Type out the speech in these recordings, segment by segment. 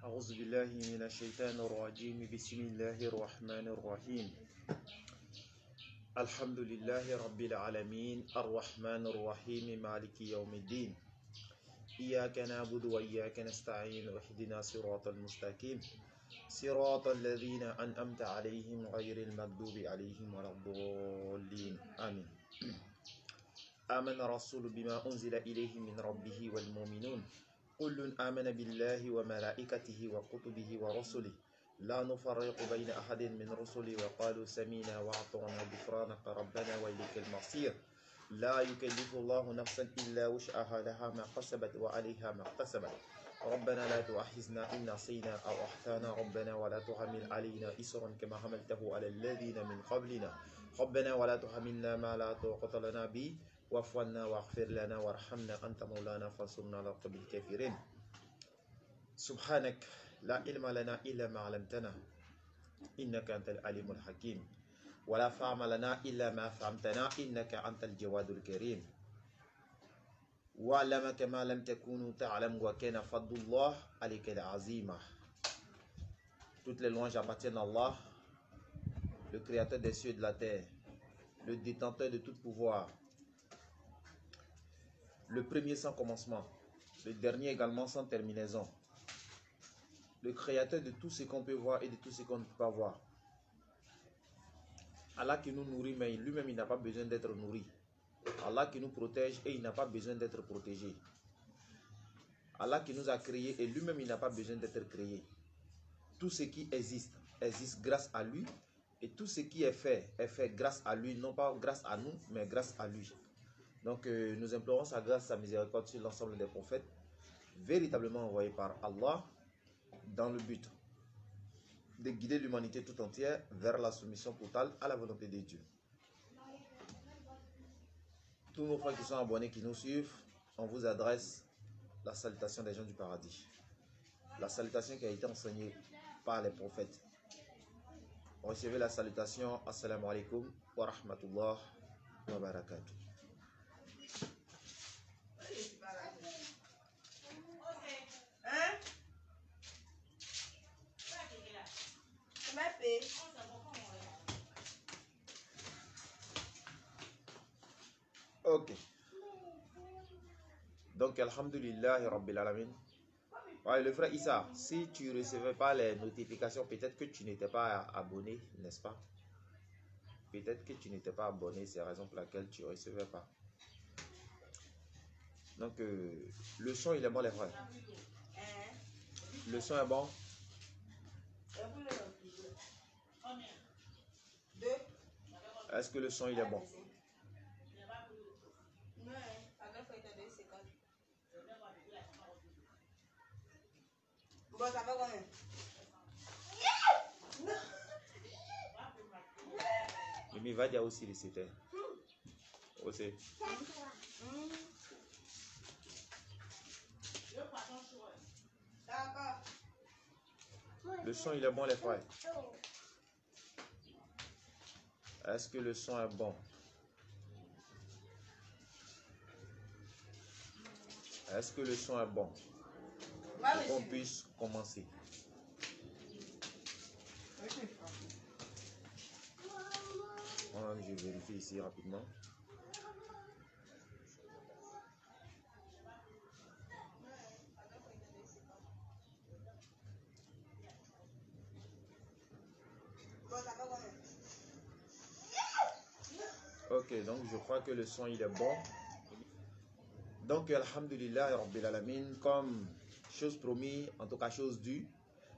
أعوذ بالله من الشيطان الرجيم بسم الله الرحمن الرحيم الحمد لله رب العالمين الرحمن الرحيم مالك يوم الدين إياك نعبد وإياك نستعين واهدنا الصراط المستقيم صراط الذين أنعمت عليهم غير المغضوب عليهم ولا الضالين آمين. آمن الرسول بما أنزل إليه من ربه والمؤمنون كل آمن بالله وملائكته وكتبه ورسله لا نفرق بين أحد من رسله وقالوا سمينا وأطعنا غفرانك ربنا وإليك المصير لا يكلف الله نفسا إلا وسعها لها ما كسبت وعليها ما اكتسبت ربنا لا تؤاخذنا إن نسينا أو أخطأنا ربنا ولا تحمل علينا إصرا كما حملته على الذين من قبلنا ربنا ولا تحملنا ما لا طاقة لنا به واعف عنا واغفر لنا وارحمنا أنت مولانا فانصرنا على القوم الكافرين سبحانك لا علم لنا إلا ما علمتنا إنك أنت العليم الحكيم ولا فهم لنا إلا ما فهمتنا إنك أنت الجواد الكريم وعلمك ما لم تكونوا تعلم وكان فضل الله عليك العظيم. Toutes les louanges appartiennent à Allah, le créateur des cieux et de la terre, le détenteur de tout pouvoir, le premier sans commencement, le dernier également sans terminaison, le créateur de tout ce qu'on peut voir et de tout ce qu'on ne peut pas voir. Allah qui nous nourrit, mais lui-même il n'a pas besoin d'être nourri. Allah qui nous protège et il n'a pas besoin d'être protégé. Allah qui nous a créés et lui-même il n'a pas besoin d'être créé. Tout ce qui existe, existe grâce à lui, et tout ce qui est fait grâce à lui, non pas grâce à nous, mais grâce à lui. Donc nous implorons sa grâce, sa miséricorde sur l'ensemble des prophètes, véritablement envoyés par Allah, dans le but de guider l'humanité tout entière vers la soumission totale à la volonté de Dieu. Tous nos frères qui sont abonnés, qui nous suivent, on vous adresse la salutation des gens du paradis. La salutation qui a été enseignée par les prophètes. Recevez la salutation. Assalamu alaikum wa rahmatullah wa barakatuh. Ok. Donc, alhamdulillah, rabbil alamin. Ouais, le frère Issa, si tu ne recevais pas les notifications, peut-être que tu n'étais pas abonné, n'est-ce pas? Peut-être que tu n'étais pas abonné, c'est la raison pour laquelle tu ne recevais pas. Donc, le son, il est bon, les frères. Le son est bon. Est-ce que le son, il est bon? Mais il va dire aussi les c'était. Aussi. Le son il est bon les frères. Est-ce que le son est bon? Est-ce que le son est bon? Pour qu'on puisse commencer. Je vérifie ici rapidement. Ok, donc je crois que le son il est bon. Donc alhamdulillah rabbil alamin, comme chose promise, en tout cas chose due.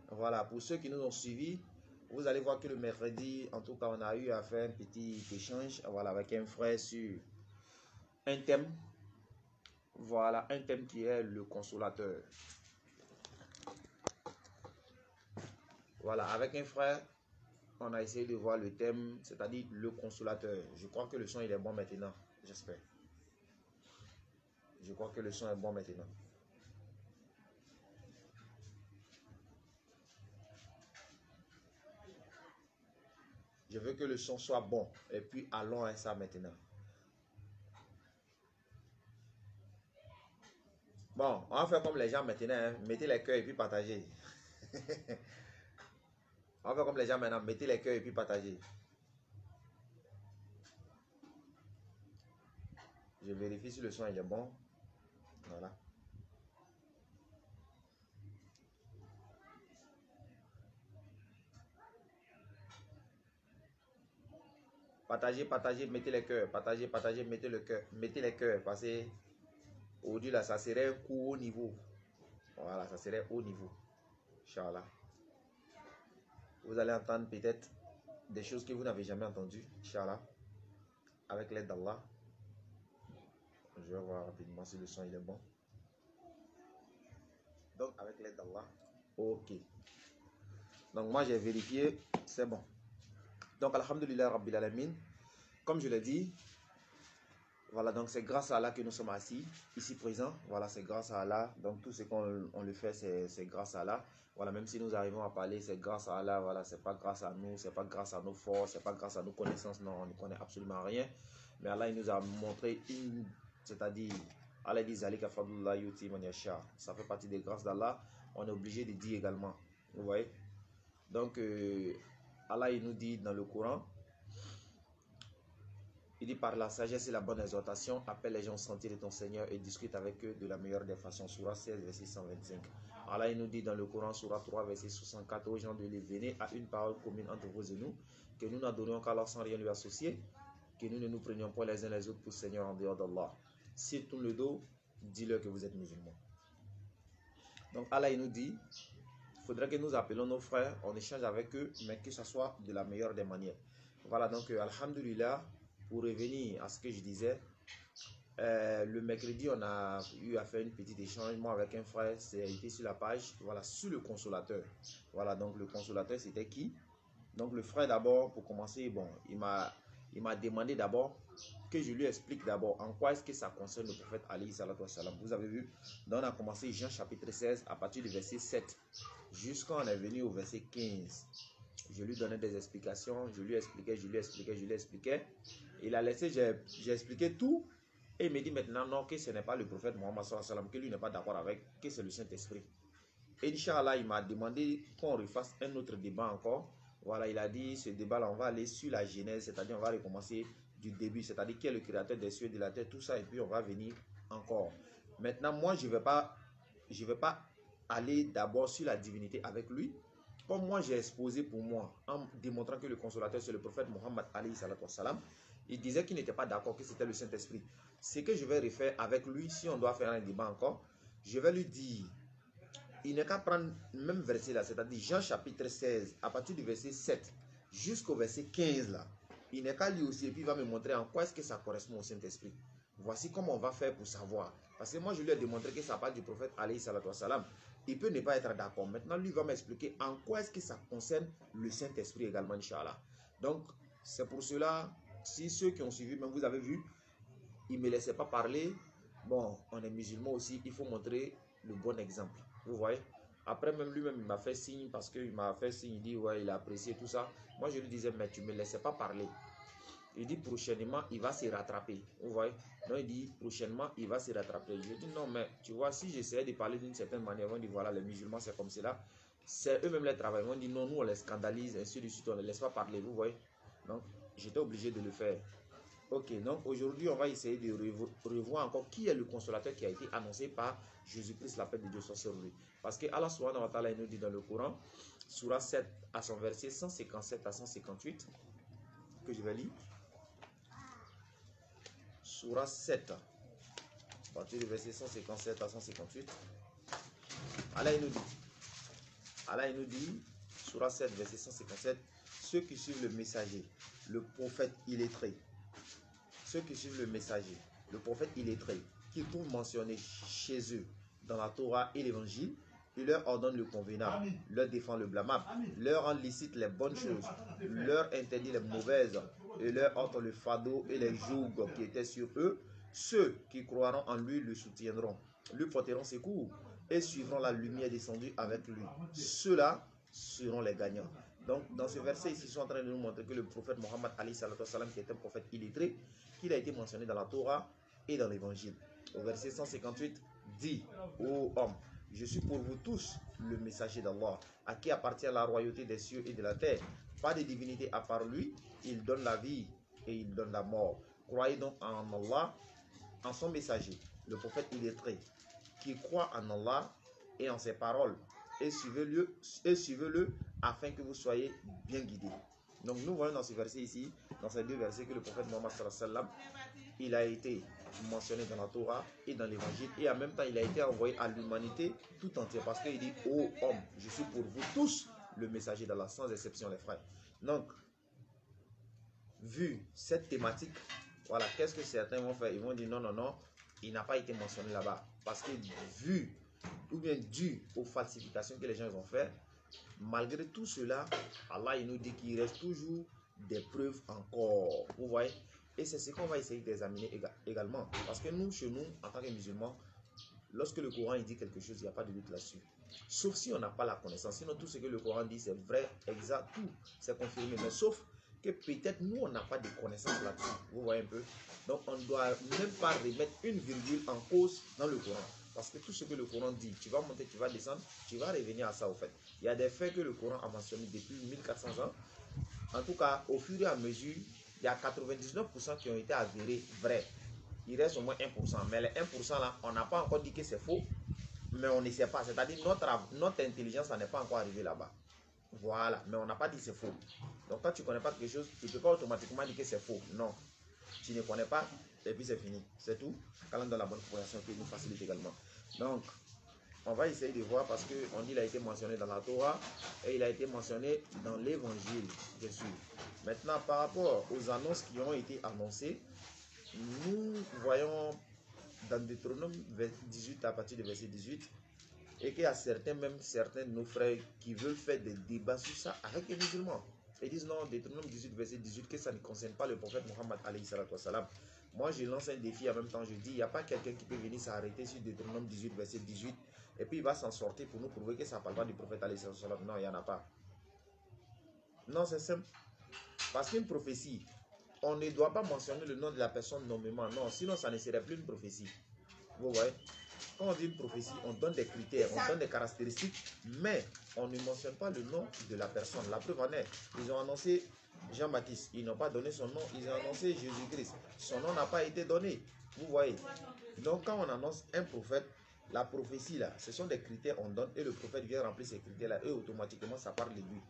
Voilà, pour ceux qui nous ont suivis, vous allez voir que le mercredi, en tout cas, on a eu à faire un petit échange, voilà, avec un frère sur un thème. Voilà, un thème qui est le consolateur. Voilà, avec un frère, on a essayé de voir le thème, c'est-à-dire le consolateur. Je crois que le son il est bon maintenant, j'espère. Je crois que le son est bon maintenant. Je veux que le son soit bon. Et puis allons à ça maintenant. Bon, on va faire comme les gens maintenant. Hein. Mettez les cœurs et puis partagez. On va faire comme les gens maintenant, mettez les cœurs et puis partagez. Je vérifie si le son il est bon. Voilà. Partagez, partagez, mettez les cœurs. Partagez, partagez, mettez le cœur. Mettez les cœurs. Parce que aujourd'hui là, ça serait un coup haut niveau. Voilà, ça serait haut niveau. Inch'Allah. Vous allez entendre peut-être des choses que vous n'avez jamais entendues. Inch'Allah. Avec l'aide d'Allah. Je vais voir rapidement si le son il est bon. Donc avec l'aide d'Allah. Ok. Donc moi j'ai vérifié. C'est bon. Donc alhamdulillah Rabbil Alamin. Comme je l'ai dit. Voilà, donc c'est grâce à Allah que nous sommes assis, ici présents. Voilà, c'est grâce à Allah. Donc tout ce qu'on le fait, c'est grâce à Allah. Voilà, même si nous arrivons à parler, c'est grâce à Allah. Voilà, c'est pas grâce à nous, c'est pas grâce à nos forces, c'est pas grâce à nos connaissances. Non, on ne connaît absolument rien. Mais Allah, il nous a montré c'est-à-dire, Allah dit Zalika fadlullah yuti man yasha. Ça fait partie des grâces d'Allah. On est obligé de dire également. Vous voyez? Donc, Allah, il nous dit dans le Coran. Il dit par la sagesse et la bonne exhortation, appelle les gens au sentier de ton Seigneur et discute avec eux de la meilleure des façons. Surah 16, verset 125. Allah il nous dit dans le Coran, Surah 3, verset 64, aux gens de les venir à une parole commune entre vous et nous, que nous n'adorons qu'Allah sans rien lui associer, que nous ne nous prenions pas les uns les autres pour Seigneur en dehors d'Allah. S'ils tournent le dos, dis-leur que vous êtes musulmans. Donc Allah il nous dit, il faudrait que nous appelions nos frères, on échange avec eux, mais que ce soit de la meilleure des manières. Voilà donc, alhamdulillah. Pour revenir à ce que je disais, le mercredi, on a eu à faire une petite échange, moi avec un frère, c'est été sur la page, voilà, sur le consolateur. Voilà, donc le consolateur, c'était qui? Donc le frère d'abord, pour commencer, bon, il m'a demandé d'abord que je lui explique d'abord en quoi est-ce que ça concerne le prophète Ali sallallahu alayhi wa sallam. Vous avez vu, donc on a commencé Jean chapitre 16 à partir du verset 7 jusqu'à on est venu au verset 15. Je lui donnais des explications, je lui expliquais. Il a laissé, j'ai expliqué tout. Et il me dit maintenant non, que ce n'est pas le prophète Mohammed sallallahu alayhi wa sallam, que lui n'est pas d'accord avec, que c'est le Saint-Esprit. Et Inch'Allah, il m'a demandé qu'on refasse un autre débat encore. Voilà, il a dit, ce débat-là, on va aller sur la Genèse, c'est-à-dire on va recommencer du début, c'est-à-dire qui est le créateur des cieux et de la terre, tout ça, et puis on va venir encore. Maintenant, moi, je vais pas aller d'abord sur la divinité avec lui. Comme moi, j'ai exposé pour moi, en démontrant que le consolateur, c'est le prophète Mohammed alayhi salatu wa salam, il disait qu'il n'était pas d'accord, que c'était le Saint-Esprit. Ce que je vais refaire avec lui, si on doit faire un débat encore, je vais lui dire, il n'est qu'à prendre le même verset là, c'est-à-dire Jean chapitre 16, à partir du verset 7 jusqu'au verset 15 là, il n'est qu'à lui aussi, et puis il va me montrer en quoi est-ce que ça correspond au Saint-Esprit. Voici comment on va faire pour savoir. Parce que moi, je lui ai démontré que ça parle du prophète alayhi salatu wa salam. Il peut ne pas être d'accord. Maintenant, lui va m'expliquer en quoi est-ce que ça concerne le Saint-Esprit également, Inch'Allah. Donc, c'est pour cela, si ceux qui ont suivi, même vous avez vu, il ne me laissait pas parler. Bon, on est musulmans aussi, il faut montrer le bon exemple. Vous voyez? Après, même lui-même, il m'a fait signe, parce qu'il m'a fait signe, il dit, ouais, il a apprécié tout ça. Moi, je lui disais, mais tu ne me laissais pas parler. Il dit prochainement, il va se rattraper. Vous voyez? Donc il dit prochainement, il va se rattraper. Je dis non, mais tu vois, si j'essayais de parler d'une certaine manière, on dit voilà, les musulmans, c'est comme cela. C'est eux-mêmes les travailleurs. On dit non, nous, on les scandalise, ainsi de suite, on ne les laisse pas parler. Vous voyez? Donc, j'étais obligé de le faire. Ok, donc aujourd'hui, on va essayer de revoir encore qui est le consolateur qui a été annoncé par Jésus-Christ, la paix de Dieu soit sur lui. Parce que Allah subhanahu wa ta'ala nous dit dans le Coran, Surah 7 à son verset 157 à 158, que je vais lire. Surah 7, à partir du verset 157 à 158. Allah il nous dit, Surah 7, verset 157, ceux qui suivent le messager, le prophète illettré, ceux qui suivent le messager, le prophète illettré, qui trouvent mentionné chez eux dans la Torah et l'évangile, il leur ordonne le convenable, leur défend le blâmable, leur rend licite les bonnes choses, leur interdit les mauvaises, et leur ôte le fardeau et les jougs qui étaient sur eux. Ceux qui croiront en lui le soutiendront, lui porteront secours et suivront la lumière descendue avec lui. Ceux-là seront les gagnants. Donc, dans ce verset, ici, ils sont en train de nous montrer que le prophète Mohammed alayhi salatu wa salam, qui est un prophète illettré, qu'il a été mentionné dans la Torah et dans l'évangile. Au verset 158, dit ô homme, je suis pour vous tous le messager d'Allah, à qui appartient la royauté des cieux et de la terre. Pas de divinité à part lui, il donne la vie et il donne la mort. Croyez donc en Allah, en son messager, le prophète illettré, qui croit en Allah et en ses paroles, et suivez-le afin que vous soyez bien guidés. Donc nous voyons dans ce verset ici, dans ces deux versets, que le prophète Mohammed sallallahu alayhi wa sallam, il a été mentionné dans la Torah et dans l'évangile, et en même temps il a été envoyé à l'humanité tout entière, parce qu'il dit: ô homme, je suis pour vous tous le messager d'Allah, sans exception les frères. Donc, vu cette thématique, voilà, qu'est-ce que certains vont faire? Ils vont dire: non, non, non, il n'a pas été mentionné là-bas, parce que vu, ou bien dû aux falsifications que les gens vont faire, malgré tout cela, Allah il nous dit qu'il reste toujours des preuves encore. Vous voyez? Et c'est ce qu'on va essayer d'examiner également. Parce que nous, chez nous, en tant que musulmans, lorsque le Coran il dit quelque chose, il n'y a pas de doute là-dessus. Sauf si on n'a pas la connaissance. Sinon, tout ce que le Coran dit, c'est vrai, exact, tout, c'est confirmé. Mais sauf que peut-être nous, on n'a pas de connaissance là-dessus. Vous voyez un peu? Donc, on ne doit même pas remettre une virgule en cause dans le Coran. Parce que tout ce que le Coran dit, tu vas monter, tu vas descendre, tu vas revenir à ça au fait. Il y a des faits que le Coran a mentionnés depuis 1400 ans. En tout cas, au fur et à mesure, il y a 99% qui ont été avérés vrais. Il reste au moins 1%. Mais les 1% là, on n'a pas encore dit que c'est faux, mais on ne sait pas. C'est-à-dire notre intelligence n'est pas encore arrivée là-bas. Voilà, mais on n'a pas dit que c'est faux. Donc quand tu ne connais pas quelque chose, tu ne peux pas automatiquement dire que c'est faux. Non, tu ne connais pas et puis c'est fini. C'est tout. Quand on donne la bonne compréhension qui nous facilite également. Donc, on va essayer de voir, parce qu'on dit qu'il a été mentionné dans la Torah et il a été mentionné dans l'évangile, bien sûr. Maintenant, par rapport aux annonces qui ont été annoncées, nous voyons dans Deutéronome 18 à partir du verset 18, et qu'il y a certains de nos frères qui veulent faire des débats sur ça avec les musulmans. Ils disent non, Deutéronome 18 verset 18, que ça ne concerne pas le prophète Mohammed alayhi salatu wassalam. Moi je lance un défi en même temps, je dis, il n'y a pas quelqu'un qui peut venir s'arrêter sur Deutéronome 18 verset 18 et puis il va s'en sortir pour nous prouver que ça ne parle pas du prophète alayhi salatu wassalam. Non, il n'y en a pas. Non, c'est simple. Parce qu'une prophétie, on ne doit pas mentionner le nom de la personne nommément. Non, sinon ça ne serait plus une prophétie. Vous voyez? Quand on dit une prophétie, on donne des critères, on donne des caractéristiques, mais on ne mentionne pas le nom de la personne. La preuve en est, ils ont annoncé Jean-Baptiste, ils n'ont pas donné son nom, ils ont annoncé Jésus-Christ, son nom n'a pas été donné. Vous voyez? Donc quand on annonce un prophète, la prophétie là, ce sont des critères qu'on donne et le prophète vient remplir ces critères là et automatiquement ça parle de lui.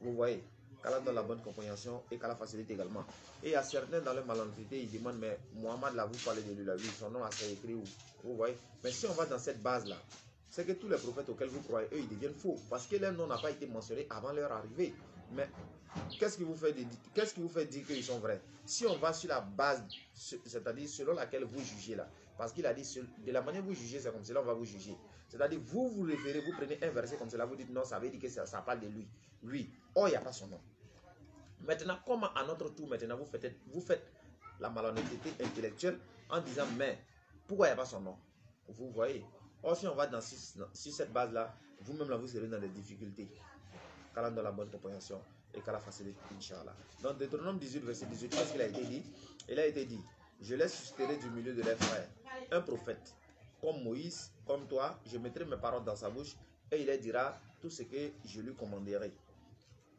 Vous voyez? Qu'Allah donne la bonne compréhension et qu'Allah facilite également. Et il y a certains dans leur malhonnêteté, ils demandent: mais Mohammed là, vous parlez de lui là, oui, son nom a été écrit où? Vous voyez? Mais si on va dans cette base là, c'est que tous les prophètes auxquels vous croyez, eux, ils deviennent faux. Parce que leur nom n'a pas été mentionné avant leur arrivée. Mais qu'est-ce qui vous fait dire qu'ils sont vrais? Si on va sur la base, c'est-à-dire selon laquelle vous jugez là, parce qu'il a dit, de la manière que vous jugez, c'est comme cela, on va vous juger. C'est-à-dire, vous vous référez, vous prenez un verset comme cela, vous dites non, ça veut dire que ça parle de lui. Lui, oh, il n'y a pas son nom. Maintenant, comment à notre tour, maintenant, vous faites la malhonnêteté intellectuelle en disant: mais pourquoi il n'y a pas son nom? Vous voyez? Or, si on va sur cette base-là, vous-même là, vous serez dans des difficultés. Qu'Allah donne la bonne compréhension et qu'Allah facilite, Inch'Allah. Dans Deutéronome 18, verset 18, qu'est-ce qu'il a été dit? Il a été dit: je les susciterai du milieu de leurs frères un prophète, comme Moïse, comme toi, je mettrai mes paroles dans sa bouche et il leur dira tout ce que je lui commanderai.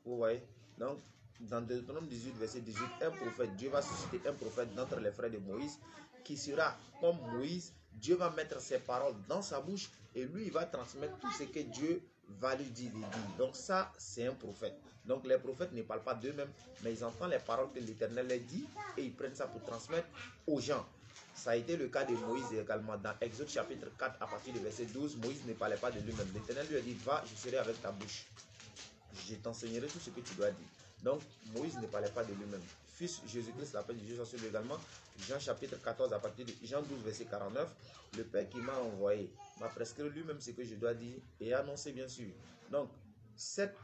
Vous voyez? Donc, dans Deutéronome 18, verset 18, un prophète, Dieu va susciter un prophète d'entre les frères de Moïse qui sera comme Moïse. Dieu va mettre ses paroles dans sa bouche et lui, il va transmettre tout ce que Dieu va lui dire. Donc ça, c'est un prophète. Donc les prophètes ne parlent pas d'eux-mêmes, mais ils entendent les paroles que l'Éternel leur dit et ils prennent ça pour transmettre aux gens. Ça a été le cas de Moïse également. Dans Exode chapitre 4, à partir du verset 12, Moïse ne parlait pas de lui-même. L'Éternel lui a dit: va, je serai avec ta bouche. Je t'enseignerai tout ce que tu dois dire. Donc, Moïse ne parlait pas de lui-même. Fils Jésus-Christ, l'appel de Dieu sur lui également. Jean chapitre 14, à partir de Jean 12, verset 49. Le Père qui m'a envoyé m'a prescrit lui-même ce que je dois dire et annoncer, bien sûr. Donc, cette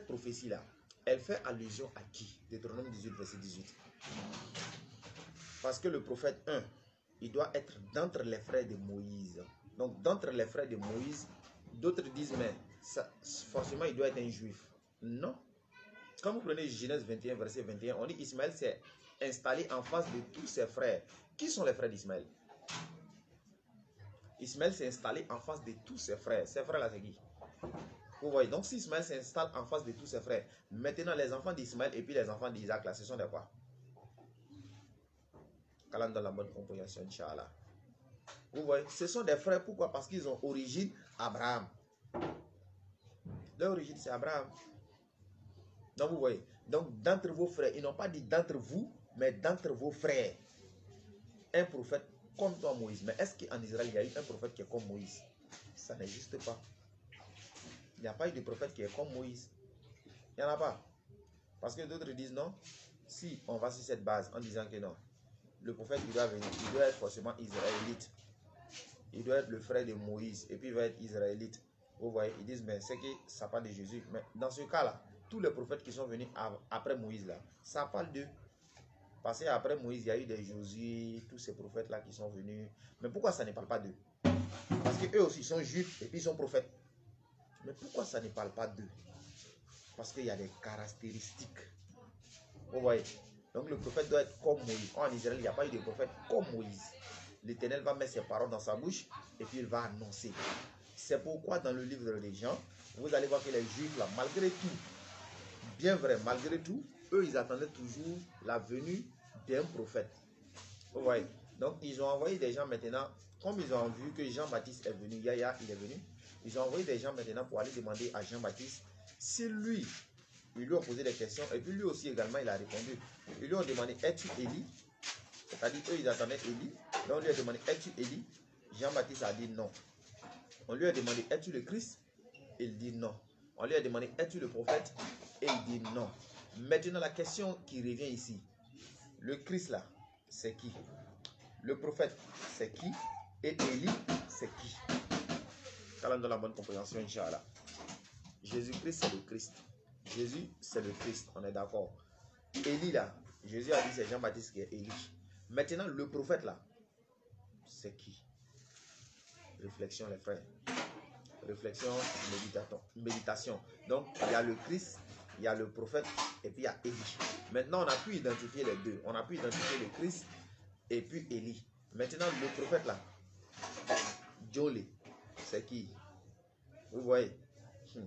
prophétie-là, elle fait allusion à qui? Deutéronome 18, verset 18. Parce que le prophète 1, il doit être d'entre les frères de Moïse. Donc, d'entre les frères de Moïse, d'autres disent: mais ça, forcément, il doit être un juif. Non. Quand vous prenez Genèse 21, verset 21, on dit Ismaël s'est installé en face de tous ses frères. Qui sont les frères d'Ismaël? Ismaël s'est installé en face de tous ses frères. Ses frères là, c'est qui? Vous voyez, donc si Ismaël s'installe en face de tous ses frères, maintenant les enfants d'Ismaël et puis les enfants d'Isaac là, ce sont des quoi? Qu'Allah donne la bonne compréhension, Inch'Allah. Vous voyez, ce sont des frères, pourquoi? Parce qu'ils ont origine Abraham. Leur origine c'est Abraham. Donc vous voyez, donc d'entre vos frères, ils n'ont pas dit d'entre vous, mais d'entre vos frères. Un prophète comme toi Moïse. Mais est-ce qu'en Israël il y a eu un prophète qui est comme Moïse? Ça n'existe pas. Il n'y a pas eu de prophète qui est comme Moïse. Il n'y en a pas. Parce que d'autres disent non. Si on va sur cette base en disant que non, le prophète il doit venir, il doit être forcément israélite. Il doit être le frère de Moïse et puis il va être israélite. Vous voyez, ils disent mais c'est que ça parle de Jésus. Mais dans ce cas-là, tous les prophètes qui sont venus après Moïse là, ça parle d'eux. Parce qu'après Moïse, il y a eu des Josué, tous ces prophètes-là qui sont venus. Mais pourquoi ça ne parle pas d'eux? Parce qu'eux aussi sont juifs et puis ils sont prophètes. Mais pourquoi ça ne parle pas d'eux? Parce qu'il y a des caractéristiques. Vous voyez? Donc le prophète doit être comme Moïse. En Israël, il n'y a pas eu de prophète comme Moïse. L'Éternel va mettre ses paroles dans sa bouche et puis il va annoncer. C'est pourquoi dans le livre des gens, vous allez voir que les Juifs, là, malgré tout, bien vrai, malgré tout, eux, ils attendaient toujours la venue d'un prophète. Vous voyez? Donc, ils ont envoyé des gens maintenant, comme ils ont vu que Jean-Baptiste est venu, Yahya, il est venu, ils ont envoyé des gens maintenant pour aller demander à Jean-Baptiste si lui, ils lui ont posé des questions, et puis lui aussi également, il a répondu. Ils lui ont demandé, es-tu Élie? C'est-à-dire, eux, ils attendaient Élie. Donc, on lui a demandé, es-tu Élie? Jean-Baptiste a dit non. On lui a demandé, es-tu le Christ? Il dit non. On lui a demandé, es-tu le prophète? Et il dit non. Maintenant, la question qui revient ici, le Christ là, c'est qui? Le prophète, c'est qui? Et Élie, c'est qui? Qu'Allah donne la bonne compréhension, Inch'Allah. Jésus-Christ, c'est le Christ. Jésus, c'est le Christ, on est d'accord. Élie là, Jésus a dit c'est Jean-Baptiste qui est Élie. Maintenant, le prophète là, c'est qui? Réflexion les frères. Réflexion, méditation. Donc, il y a le Christ, il y a le prophète et puis il y a Élie. Maintenant, on a pu identifier les deux. On a pu identifier le Christ et puis Élie. Maintenant, le prophète là, Jolé, c'est qui? Vous voyez?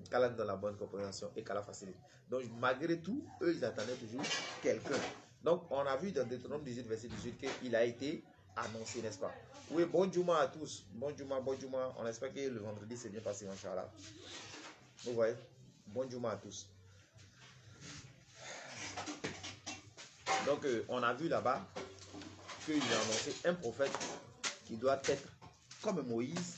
Qu'Allah donne la bonne compréhension et qu'Allah facilite. Donc, malgré tout, eux, ils attendaient toujours quelqu'un. Donc, on a vu dans Deutéronome 18, verset 18, qu'il a été annoncé, n'est-ce pas? Oui, bon Juma à tous. Bon Juma, bon Juma. On espère que le vendredi s'est bien passé, Inch'Allah. Vous voyez? Bon Juma à tous. Donc, on a vu là-bas qu'il a annoncé un prophète qui doit être comme Moïse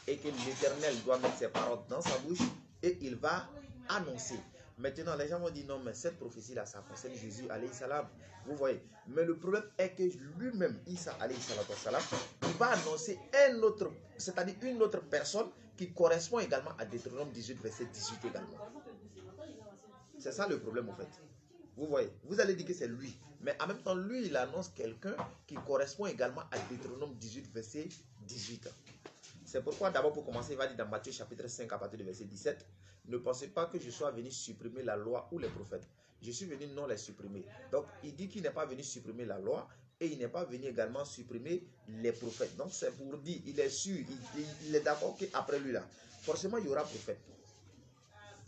et que l'Éternel doit mettre ses paroles dans sa bouche et il va annoncer. Maintenant, les gens vont dire non, mais cette prophétie-là, ça concerne Jésus, alayhi salam. Vous voyez. Mais le problème est que lui-même, Isa, alayhi salam, il va annoncer un autre, c'est-à-dire une autre personne qui correspond également à Deutéronome 18, verset 18 également. C'est ça le problème, en fait. Vous voyez. Vous allez dire que c'est lui. Mais en même temps, lui, il annonce quelqu'un qui correspond également à Deutéronome 18, verset 18. C'est pourquoi, d'abord, pour commencer, il va dire dans Matthieu chapitre 5, à partir du verset 17, ne pensez pas que je sois venu supprimer la loi ou les prophètes. Je suis venu non les supprimer. Donc, il dit qu'il n'est pas venu supprimer la loi et il n'est pas venu également supprimer les prophètes. Donc, c'est pour dire, il est sûr, il est d'accord qu'après lui, là, forcément, il y aura prophète.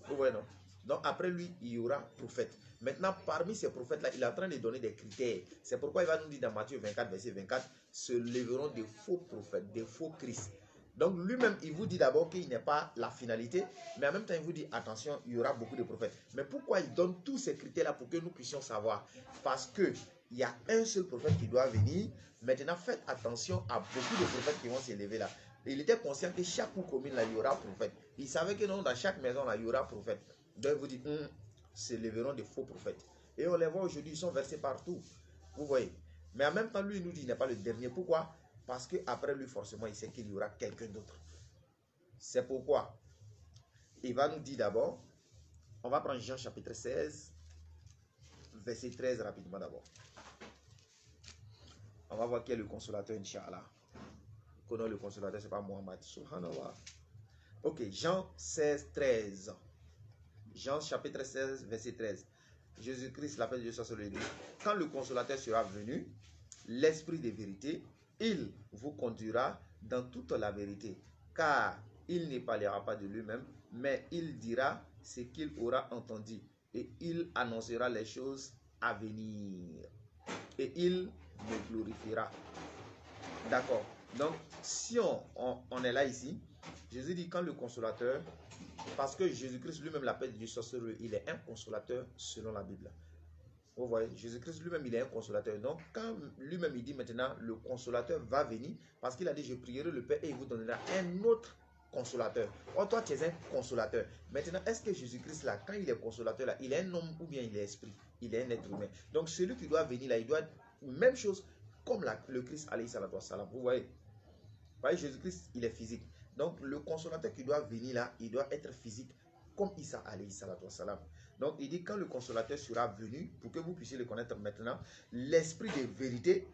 Vous voyez, non? Donc, après lui, il y aura prophète. Maintenant, parmi ces prophètes-là, il est en train de donner des critères. C'est pourquoi il va nous dire dans Matthieu 24, verset 24, se lèveront des faux prophètes, des faux Christ. Donc lui-même, il vous dit d'abord qu'il n'est pas la finalité, mais en même temps, il vous dit, attention, il y aura beaucoup de prophètes. Mais pourquoi il donne tous ces critères-là pour que nous puissions savoir? Parce qu'il y a un seul prophète qui doit venir. Maintenant, faites attention à beaucoup de prophètes qui vont s'élever là. Il était conscient que chaque commune, là, il y aura prophète. Il savait que non, dans chaque maison, là, il y aura prophète. Donc, il vous dit, s'élèveront des faux prophètes. Et on les voit aujourd'hui, ils sont versés partout. Vous voyez. Mais en même temps, lui, il nous dit, il n'est pas le dernier. Pourquoi? Parce qu'après lui, forcément, il sait qu'il y aura quelqu'un d'autre. C'est pourquoi il va nous dire d'abord, on va prendre Jean chapitre 16, verset 13 rapidement d'abord. On va voir qui est le consolateur, Inch'Allah. Connaissons le consolateur, ce n'est pas Mohammed. Subhanallah. Ok, Jean 16, 13. Jean chapitre 16, verset 13. Jésus-Christ, la paix de Dieu soit sur lui. Quand le consolateur sera venu, l'esprit de vérité, Il vous conduira dans toute la vérité, car il ne parlera pas de lui-même, mais il dira ce qu'il aura entendu, et il annoncera les choses à venir, et il me glorifiera. D'accord. Donc, si on est là ici, Jésus dit quand le consolateur, parce que Jésus-Christ lui-même l'appelle du sorceleur, il est un consolateur selon la Bible. Vous voyez, Jésus-Christ lui-même, il est un consolateur. Donc, quand lui-même, il dit maintenant, le consolateur va venir, parce qu'il a dit, je prierai le Père et il vous donnera un autre consolateur. Or, toi, tu es un consolateur. Maintenant, est-ce que Jésus-Christ, là, quand il est consolateur, là, il est un homme ou bien il est esprit? Il est un être humain. Donc, celui qui doit venir, là, il doit, même chose, comme le Christ, alayhi salatu wassalam. Vous voyez, Jésus-Christ, il est physique. Donc, le consolateur qui doit venir là, il doit être physique, comme Isa, alayhi salatu wassalam. Donc, il dit, quand le consolateur sera venu, pour que vous puissiez le connaître maintenant, l'esprit de vérité.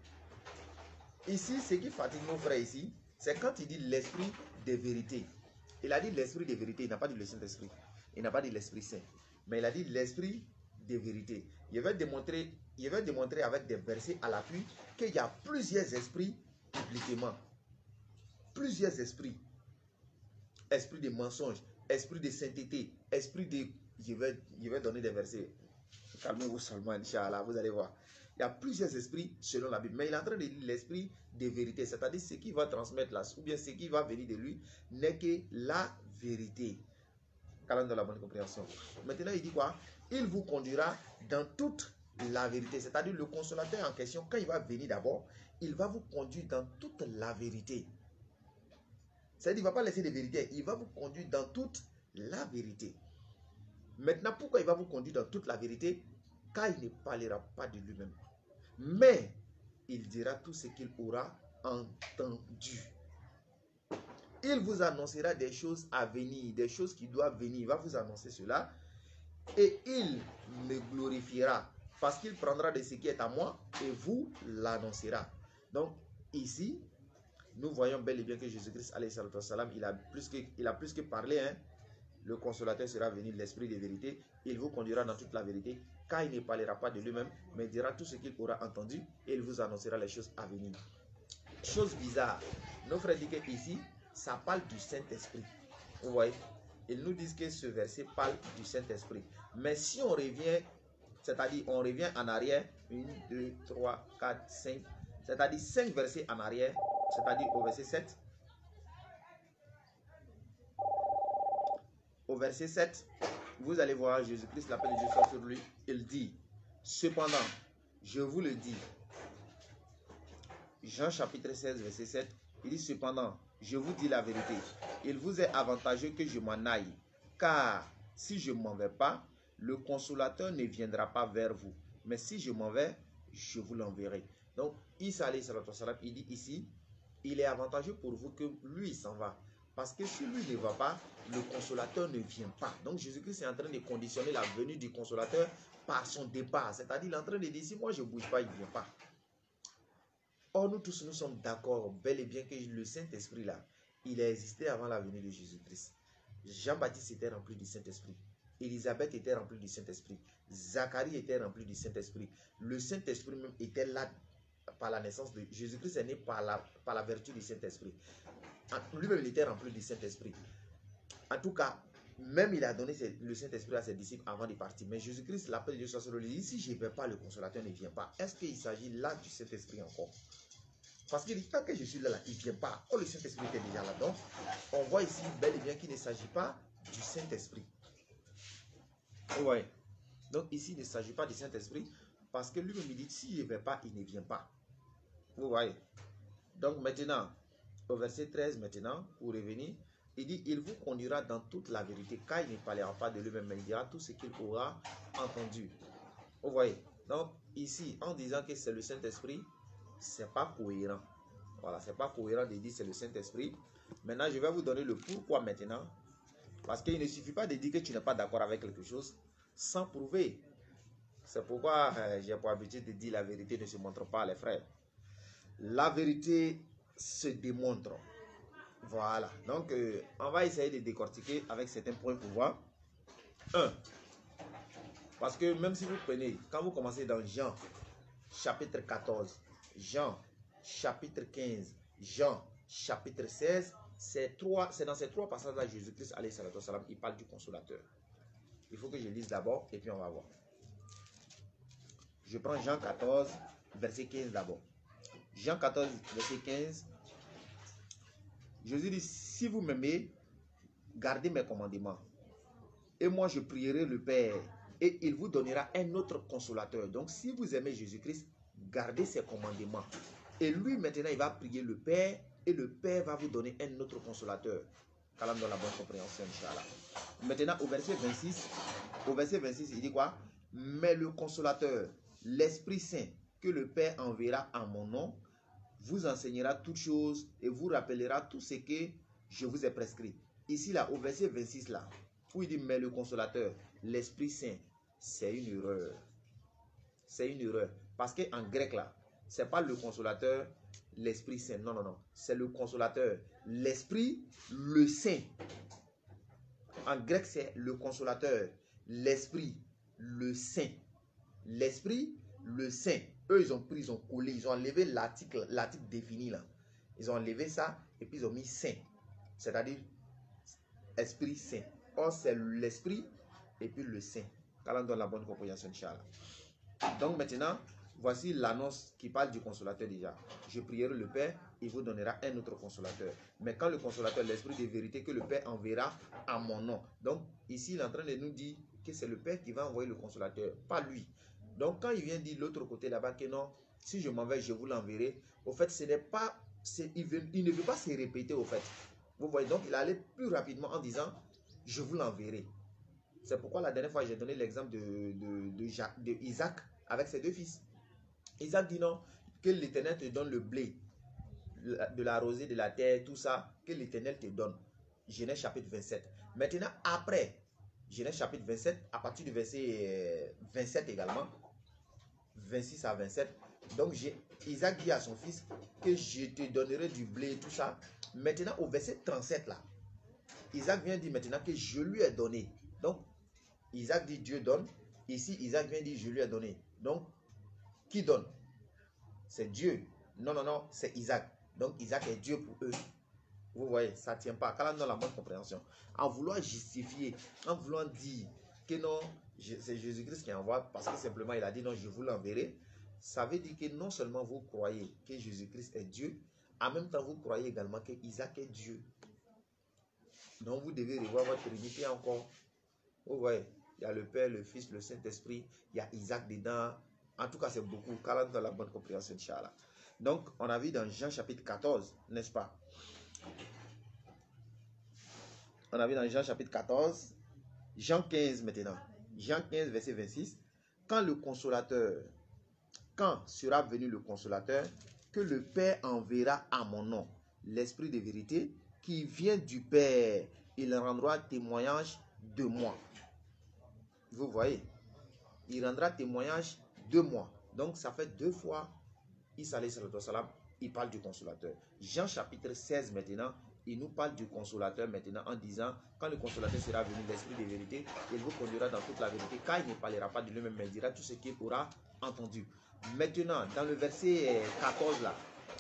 Ici, ce qui fatigue nos frères ici, c'est quand il dit l'esprit de vérité. Il a dit l'esprit de vérité, il n'a pas dit le Saint-Esprit. Il n'a pas dit l'Esprit Saint. Mais il a dit l'esprit de vérité. Il va démontrer avec des versets à l'appui qu'il y a plusieurs esprits publiquement. Plusieurs esprits. Esprit de mensonge, esprit de sainteté, esprit de... Je vais donner des versets. Calmez-vous seulement, Inch'Allah, vous allez voir. Il y a plusieurs esprits selon la Bible. Mais il est en train de dire l'esprit de vérité. C'est-à-dire ce qui va transmettre là, ou bien ce qui va venir de lui, n'est que la vérité. Calme dans la bonne compréhension. Maintenant, il dit quoi? Il vous conduira dans toute la vérité. C'est-à-dire le consolateur en question, quand il va venir d'abord, il va vous conduire dans toute la vérité. C'est-à-dire qu'il ne va pas laisser de vérité. Il va vous conduire dans toute la vérité. Maintenant, pourquoi il va vous conduire dans toute la vérité? Car il ne parlera pas de lui-même. Mais il dira tout ce qu'il aura entendu. Il vous annoncera des choses à venir, des choses qui doivent venir. Il va vous annoncer cela. Et il me glorifiera. Parce qu'il prendra de ce qui est à moi et vous l'annoncera. Donc, ici, nous voyons bel et bien que Jésus-Christ, alayhi salatu wassalam, il a plus que parlé. Hein. Le consolateur sera venu, l'esprit de vérité. Il vous conduira dans toute la vérité, car il ne parlera pas de lui-même, mais il dira tout ce qu'il aura entendu et il vous annoncera les choses à venir. Chose bizarre. Nos frères disent qu'ici, ça parle du Saint-Esprit. Vous voyez, ils nous disent que ce verset parle du Saint-Esprit. Mais si on revient, c'est-à-dire on revient en arrière, 1, 2, 3, 4, 5, c'est-à-dire 5 versets en arrière, c'est-à-dire au verset 7. Au verset 7, vous allez voir Jésus-Christ, l'appel de Dieu soit sur lui. Il dit, cependant, je vous le dis, Jean chapitre 16, verset 7, il dit, cependant, je vous dis la vérité, il vous est avantageux que je m'en aille, car si je ne m'en vais pas, le consolateur ne viendra pas vers vous. Mais si je m'en vais, je vous l'enverrai. Donc, Isa alayhi salatu wassalam, il dit ici, il est avantageux pour vous que lui s'en va. Parce que si lui ne va pas, le consolateur ne vient pas. Donc Jésus-Christ est en train de conditionner la venue du consolateur par son départ. C'est-à-dire il est en train de dire, si moi je ne bouge pas, il ne vient pas. Or nous tous, nous sommes d'accord bel et bien que le Saint-Esprit là, il a existé avant la venue de Jésus-Christ. Jean-Baptiste était rempli du Saint-Esprit. Élisabeth était remplie du Saint-Esprit. Zacharie était rempli du Saint-Esprit. Le Saint-Esprit même était là par la naissance de Jésus-Christ est né par la vertu du Saint-Esprit. Lui-même, il était rempli du Saint-Esprit. En tout cas, même il a donné le Saint-Esprit à ses disciples avant de partir. Mais Jésus-Christ, l'appel de Dieu soit sur lui, dit, si je ne vais pas, le consolateur ne vient pas. Est-ce qu'il s'agit là du Saint-Esprit encore? Parce qu'il dit, tant que je suis là, il ne vient pas. Oh, le Saint-Esprit était déjà là. Donc, on voit ici bel et bien qu'il ne s'agit pas du Saint-Esprit. Ouais. Donc, ici, il ne s'agit pas du Saint-Esprit. Parce que lui-même, il dit, si je ne vais pas, il ne vient pas. Vous voyez. Donc, maintenant, au verset 13, maintenant, pour revenir, il dit, il vous conduira dans toute la vérité, car il ne parlera pas de lui-même, mais il dira tout ce qu'il aura entendu. Vous voyez. Donc, ici, en disant que c'est le Saint-Esprit, c'est pas cohérent. Voilà, c'est pas cohérent de dire c'est le Saint-Esprit. Maintenant, je vais vous donner le pourquoi maintenant. Parce qu'il ne suffit pas de dire que tu n'es pas d'accord avec quelque chose sans prouver. C'est pourquoi j'ai pour habitude de dire la vérité ne se montre pas, les frères. La vérité se démontre. Voilà. Donc, on va essayer de décortiquer avec certains points pour voir. 1. Parce que même si vous prenez, quand vous commencez dans Jean, chapitre 14, Jean, chapitre 15, Jean chapitre 16, c'est dans ces trois passages-là, Jésus-Christ, alayhi salatu wassalam, il parle du consolateur. Il faut que je lise d'abord et puis on va voir. Je prends Jean 14, verset 15 d'abord. Jean 14, verset 15. Jésus dit, si vous m'aimez, gardez mes commandements. Et moi, je prierai le Père et il vous donnera un autre consolateur. Donc, si vous aimez Jésus-Christ, gardez ses commandements. Et lui, maintenant, il va prier le Père et le Père va vous donner un autre consolateur. Dans la bonne compréhension, Inch'Allah. Maintenant, au verset 26, il dit quoi? Mais le consolateur, l'Esprit Saint, que le Père enverra en mon nom, vous enseignera toutes choses et vous rappellera tout ce que je vous ai prescrit. Ici, là, au verset 26, là, où il dit, mais le consolateur, l'Esprit Saint, c'est une erreur. C'est une erreur. Parce qu'en grec, là, ce n'est pas le consolateur, l'Esprit Saint. Non, non, non. C'est le consolateur, l'Esprit, le Saint. En grec, c'est le consolateur, l'Esprit, le Saint. L'Esprit, le Saint. Eux, ils ont pris, ils ont collé, ils ont enlevé l'article défini là. Ils ont enlevé ça et puis ils ont mis Saint. C'est-à-dire Esprit Saint. Or, c'est l'Esprit et puis le Saint. Quand on donne la bonne compréhension, Inch'Allah. Donc maintenant, voici l'annonce qui parle du consolateur déjà. Je prierai le Père, il vous donnera un autre consolateur. Mais quand le consolateur, l'Esprit de vérité que le Père enverra à mon nom. Donc ici, il est en train de nous dire que c'est le Père qui va envoyer le consolateur, pas lui. Donc quand il vient dire l'autre côté là-bas que non, si je m'en vais, je vous l'enverrai. Au fait, ce n'est pas, il ne veut pas se répéter au fait. Vous voyez, donc il allait plus rapidement en disant, je vous l'enverrai. C'est pourquoi la dernière fois, j'ai donné l'exemple de Isaac avec ses deux fils. Isaac dit non, que l'Éternel te donne le blé, de la rosée, de la terre, tout ça, que l'Éternel te donne. Genèse chapitre 27. Maintenant, après, Genèse chapitre 27, à partir du verset 27 également, 26 à 27, donc Isaac dit à son fils que je te donnerai du blé, tout ça. Maintenant, au verset 37 là, Isaac vient dire maintenant que je lui ai donné. Donc, Isaac dit Dieu donne. Ici, Isaac vient dire je lui ai donné. Donc, qui donne? C'est Dieu. Non, non, non, c'est Isaac. Donc, Isaac est Dieu pour eux. Vous voyez, ça ne tient pas. Quand on a la bonne compréhension. En vouloir justifier, en voulant dire que non, c'est Jésus-Christ qui envoie, parce que simplement il a dit non, je vous l'enverrai. Ça veut dire que non seulement vous croyez que Jésus-Christ est Dieu, en même temps vous croyez également que Isaac est Dieu. Donc vous devez revoir votre Trinité encore. Vous voyez, il y a le Père, le Fils, le Saint-Esprit, il y a Isaac dedans. En tout cas, c'est beaucoup. Quand on a la bonne compréhension, Inch'Allah. Donc, on a vu dans Jean chapitre 14, n'est-ce pas? On a vu dans Jean chapitre 14, Jean 15 maintenant. Jean 15, verset 26. Quand sera venu le consolateur, que le Père enverra à mon nom, l'Esprit de vérité, qui vient du Père, il rendra témoignage de moi. Vous voyez, il rendra témoignage de moi. Donc, ça fait deux fois, Isa alayhi salatu wassalam, il parle du consolateur. Jean chapitre 16 maintenant, il nous parle du consolateur maintenant en disant, quand le consolateur sera venu, l'Esprit de vérité, il vous conduira dans toute la vérité, car il ne parlera pas de lui-même, mais il dira tout ce qu'il aura entendu. Maintenant, dans le verset 14 là,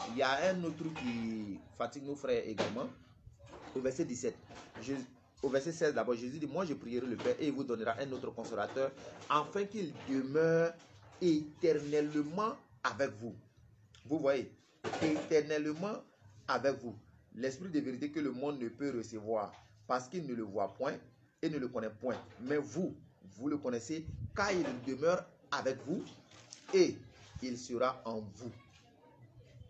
il y a un autre truc qui fatigue nos frères également. Au verset 17, au verset 16 d'abord, Jésus dit, moi je prierai le Père et il vous donnera un autre consolateur, afin qu'il demeure éternellement avec vous. Vous voyez, éternellement avec vous. L'Esprit de vérité que le monde ne peut recevoir, parce qu'il ne le voit point et ne le connaît point. Mais vous le connaissez, car il demeure avec vous et il sera en vous.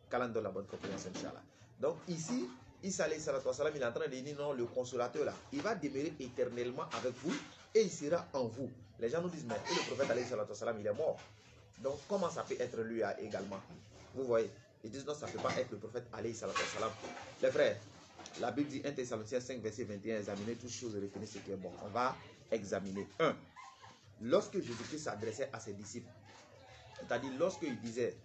Qu'Allah donne la bonne compréhension, Inch'Allah. Donc ici, Isa alayhi salatu wassalam, il est en train de dire non, le consolateur là, il va demeurer éternellement avec vous et il sera en vous. Les gens nous disent, mais le prophète alayhi salatu wassalam, il est mort. Donc comment ça peut être lui également? Vous voyez, ils disent non, ça ne peut pas être le prophète alayhi salatu wassalam. Les frères, la Bible dit 1 Thessaloniciens 5 verset 21, examinez toutes choses et retenez ce qui est bon. On va examiner. 1. Lorsque Jésus-Christ s'adressait à ses disciples, c'est-à-dire lorsqu'il disait,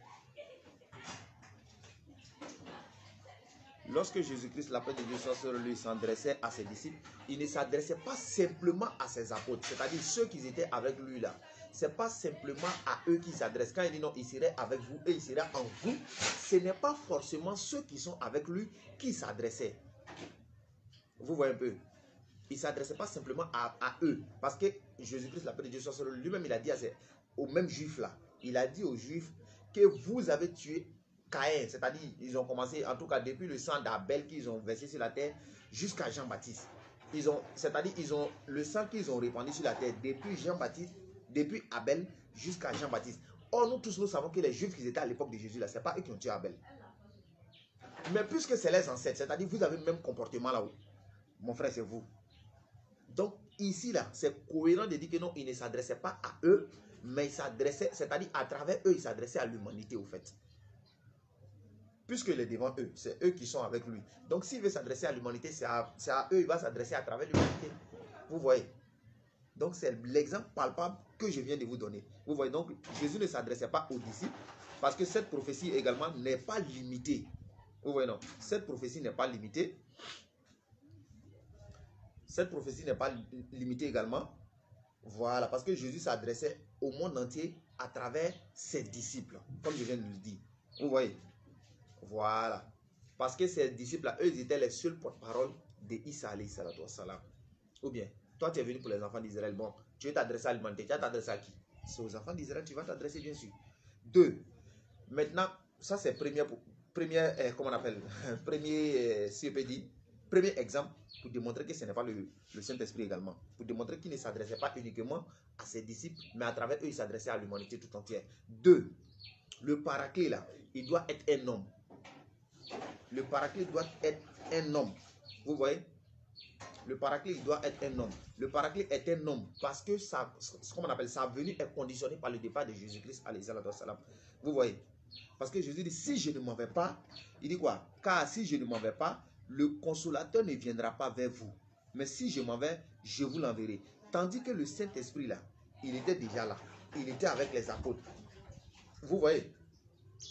lorsque Jésus-Christ, la paix de Dieu soit sur lui, s'adressait à ses disciples, il ne s'adressait pas simplement à ses apôtres, c'est-à-dire ceux qui étaient avec lui là. ce n'est pas simplement à eux qu'il s'adresse. Quand il dit non, il serait avec vous et il sera en vous, ce n'est pas forcément ceux qui sont avec lui qui s'adressaient. Vous voyez un peu? Il ne s'adressait pas simplement à eux. Parce que Jésus-Christ, la paix de Dieu soit sur lui-même, il a dit aux mêmes juifs là, il a dit aux juifs que vous avez tué Caïn. C'est-à-dire, ils ont commencé, en tout cas depuis le sang d'Abel qu'ils ont versé sur la terre jusqu'à Jean-Baptiste. C'est-à-dire, le sang qu'ils ont répandu sur la terre depuis Jean-Baptiste, depuis Abel jusqu'à Jean-Baptiste. Or, nous tous, nous savons que les juifs qui étaient à l'époque de Jésus là, ce n'est pas eux qui ont tué Abel. Mais puisque c'est les ancêtres, c'est-à-dire, vous avez le même comportement là-haut. Mon frère, c'est vous. Donc, ici, là, c'est cohérent de dire que non, il ne s'adressait pas à eux, mais il s'adressait, c'est-à-dire à travers eux, il s'adressait à l'humanité, au fait. Puisqu'il est devant eux, c'est eux qui sont avec lui. Donc, s'il veut s'adresser à l'humanité, c'est à eux, il va s'adresser à travers l'humanité. Vous voyez? Donc, c'est l'exemple palpable que je viens de vous donner. Vous voyez? Donc, Jésus ne s'adressait pas aux disciples, parce que cette prophétie également n'est pas limitée. Vous voyez, non? Cette prophétie n'est pas limitée. Cette prophétie n'est pas limitée également. Voilà, parce que Jésus s'adressait au monde entier à travers ses disciples, comme je viens de le dire. Vous voyez? Voilà. Parce que ces disciples-là, eux, ils étaient les seuls porte-parole de Isa alayhi salatu wassalam. Ou bien, toi, tu es venu pour les enfants d'Israël. Bon, tu veux t'adresser à l'humanité. Tu vas t'adresser à qui? C'est aux enfants d'Israël, tu vas t'adresser, bien sûr. 2. Maintenant, ça c'est comment on appelle, si je peux dire, premier exemple pour démontrer que ce n'est pas le Saint-Esprit également. Pour démontrer qu'il ne s'adressait pas uniquement à ses disciples, mais à travers eux, il s'adressait à l'humanité tout entière. 2. Le paraclet là, il doit être un homme. Le paraclet doit être un homme. Vous voyez? Le paraclet, il doit être un homme. Le paraclet est un homme parce que ça, comment on appelle, sa venue est conditionnée par le départ de Jésus-Christ alayhi salatu wassalam. Vous voyez? Parce que Jésus dit, si je ne m'en vais pas, il dit quoi? Car si je ne m'en vais pas, le consolateur ne viendra pas vers vous. Mais si je m'en vais, je vous l'enverrai. Tandis que le Saint-Esprit là, il était déjà là. Il était avec les apôtres. Vous voyez?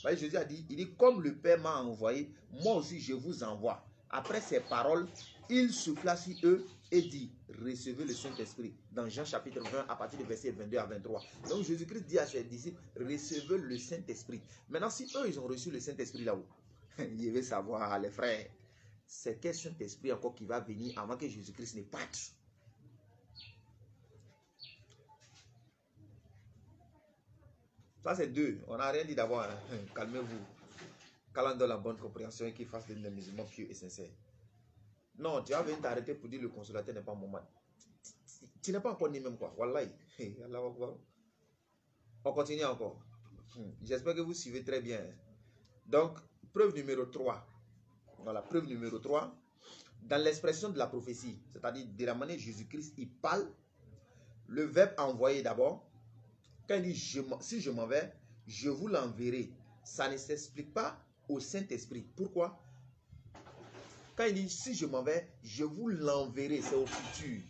Jésus a dit, il dit, comme le Père m'a envoyé, moi aussi je vous envoie. Après ces paroles, il souffla sur eux et dit, recevez le Saint-Esprit. Dans Jean chapitre 20, à partir du verset 22 à 23. Donc Jésus-Christ dit à ses disciples, recevez le Saint-Esprit. Maintenant, si eux, ils ont reçu le Saint-Esprit là-haut, ils veulent savoir, les frères, c'est quel Saint-Esprit encore qui va venir avant que Jésus-Christ ne parte? Ça, c'est 2. On n'a rien dit d'abord. Hein. Calmez-vous. Qu'Allah donne la bonne compréhension et qu'il fasse des musulmans pieux et sincères. Non, tu vas venir t'arrêter pour dire le consolateur n'est pas Mohammed. Tu n'es pas encore né même quoi. Wallahi. On continue encore. J'espère que vous suivez très bien. Donc, preuve numéro 3. Voilà, preuve numéro 3. Dans l'expression de la prophétie, c'est-à-dire de la manière Jésus-Christ, il parle, le verbe envoyer d'abord. Quand il dit si je m'en vais, je vous l'enverrai. Ça ne s'explique pas au Saint-Esprit. Pourquoi? Quand il dit si je m'en vais, je vous l'enverrai, c'est au futur.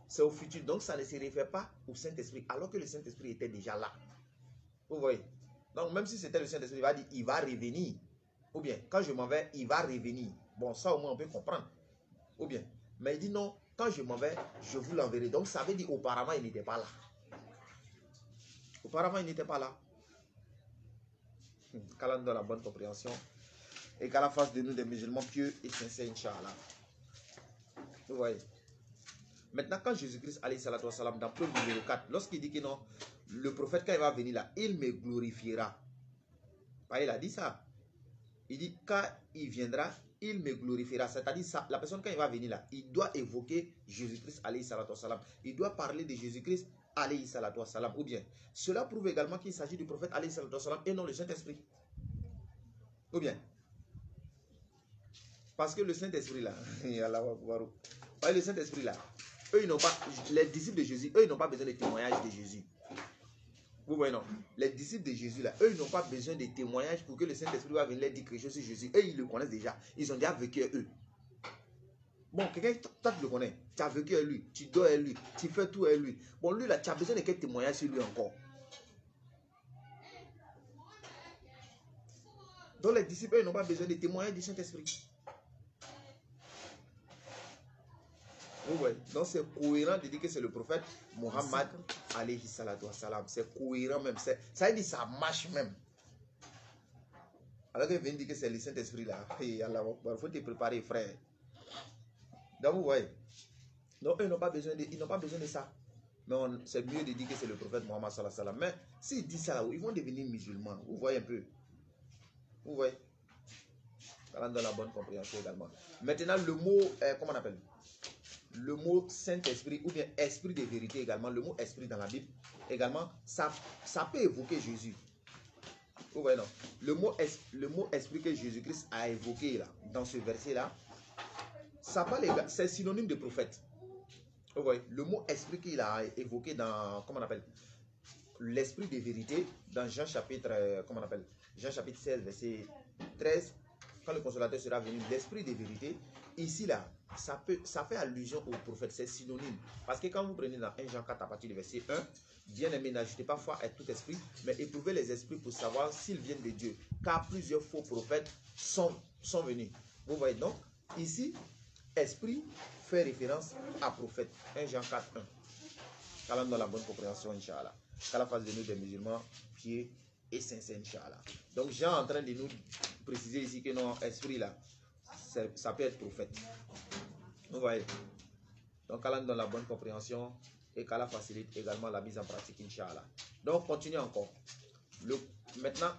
C'est au futur. Donc ça ne se réfère pas au Saint-Esprit, alors que le Saint-Esprit était déjà là. Vous voyez? Donc même si c'était le Saint-Esprit, il va dire il va revenir. Ou bien quand je m'en vais, il va revenir. Bon, ça au moins on peut comprendre. Ou bien, mais il dit non, quand je m'en vais, je vous l'enverrai. Donc ça veut dire auparavant il n'était pas là. Auparavant, il n'était pas là. Qu'Allah nous donne la bonne compréhension. Et qu'Allah fasse de nous des musulmans pieux et sincères, Inch'Allah. Vous voyez. Maintenant, quand Jésus-Christ, alayhi salatu wassalam, dans preuve numéro 4, lorsqu'il dit que non, le prophète, quand il va venir là, il me glorifiera. Il a dit ça. Il dit, quand il viendra, il me glorifiera. C'est-à-dire, ça, la personne, quand il va venir là, il doit évoquer Jésus-Christ, alayhi salatu wassalam. Il doit parler de Jésus-Christ, alayhi salatu wassalam. Ou bien, cela prouve également qu'il s'agit du prophète alayhi salatu wassalam et non le Saint-Esprit. Ou bien, parce que le Saint-Esprit là, le Saint-Esprit là, eux ils n'ont pas, les disciples de Jésus, eux ils n'ont pas besoin de témoignages de Jésus. Vous voyez non? Les disciples de Jésus là, eux ils n'ont pas besoin de témoignages pour que le Saint-Esprit va venir leur dire quelque chose sur Jésus. Eux ils le connaissent déjà, ils ont déjà vécu eux. Bon, quelqu'un, toi tu le connais, tu as vécu avec lui, tu dors avec lui, tu fais tout avec lui. Bon, lui là, tu as besoin de quel témoignage sur lui encore? Donc les disciples, ils n'ont pas besoin de témoignages du Saint-Esprit. Vous voyez? Donc c'est cohérent de dire que c'est le prophète Mohammed alayhi salatu wassalam. C'est cohérent même. Ça veut dire ça marche même. Alors qu'il vient dire que c'est le Saint-Esprit là. Il faut te préparer, frère. Donc vous voyez. Donc eux n'ont pas besoin de ça. Mais c'est mieux de dire que c'est le prophète Mohammed sallallahu alayhi wa sallam. Mais s'ils disent ça, ils vont devenir musulmans. Vous voyez un peu. Vous voyez. Dans la bonne compréhension également. Maintenant, le mot, comment on appelle? Le mot Saint-Esprit ou bien Esprit de vérité également. Le mot Esprit dans la Bible également, ça peut évoquer Jésus. Vous voyez, non? Le mot Esprit que Jésus-Christ a évoqué là, dans ce verset-là, c'est synonyme de prophète. Vous voyez, le mot Esprit qu'il a évoqué dans, comment on appelle? L'Esprit de vérité, dans Jean chapitre, comment on appelle? Jean chapitre 16, verset 13. Quand le consolateur sera venu, l'Esprit de vérité, ici là, ça fait allusion au prophète, c'est synonyme. Parce que quand vous prenez dans 1 Jean 4 à partir du verset 1, bien-aimé, n'ajoutez pas foi à tout esprit, mais éprouvez les esprits pour savoir s'ils viennent de Dieu. Car plusieurs faux prophètes sont venus. Vous voyez donc, ici, esprit fait référence à prophète. 1 Jean 4, 1. Qu'Allah dans la bonne compréhension, Inch'Allah. Qu'Allah fasse de nous des musulmans pieds et sincères, Inch'Allah. Donc, Jean est en train de nous préciser ici que non, esprit là, ça peut être prophète. Vous voyez. Donc, qu'Allah donne la bonne compréhension et qu'Allah facilite également la mise en pratique, Inch'Allah. Donc, continue encore. Maintenant,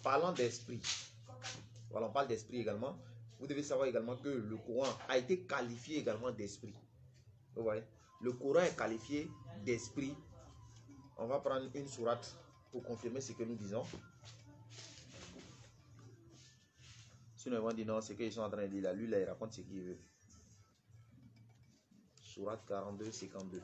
parlant d'esprit. Voilà, on parle d'esprit également. Vous devez savoir également que le Coran a été qualifié également d'esprit. Vous voyez. Le Coran est qualifié d'esprit. On va prendre une sourate pour confirmer ce que nous disons. Sinon, ils vont dire non, c'est qu'ils sont en train de dire là. Lui, là, il raconte ce qu'il veut. Sourate 42, 52.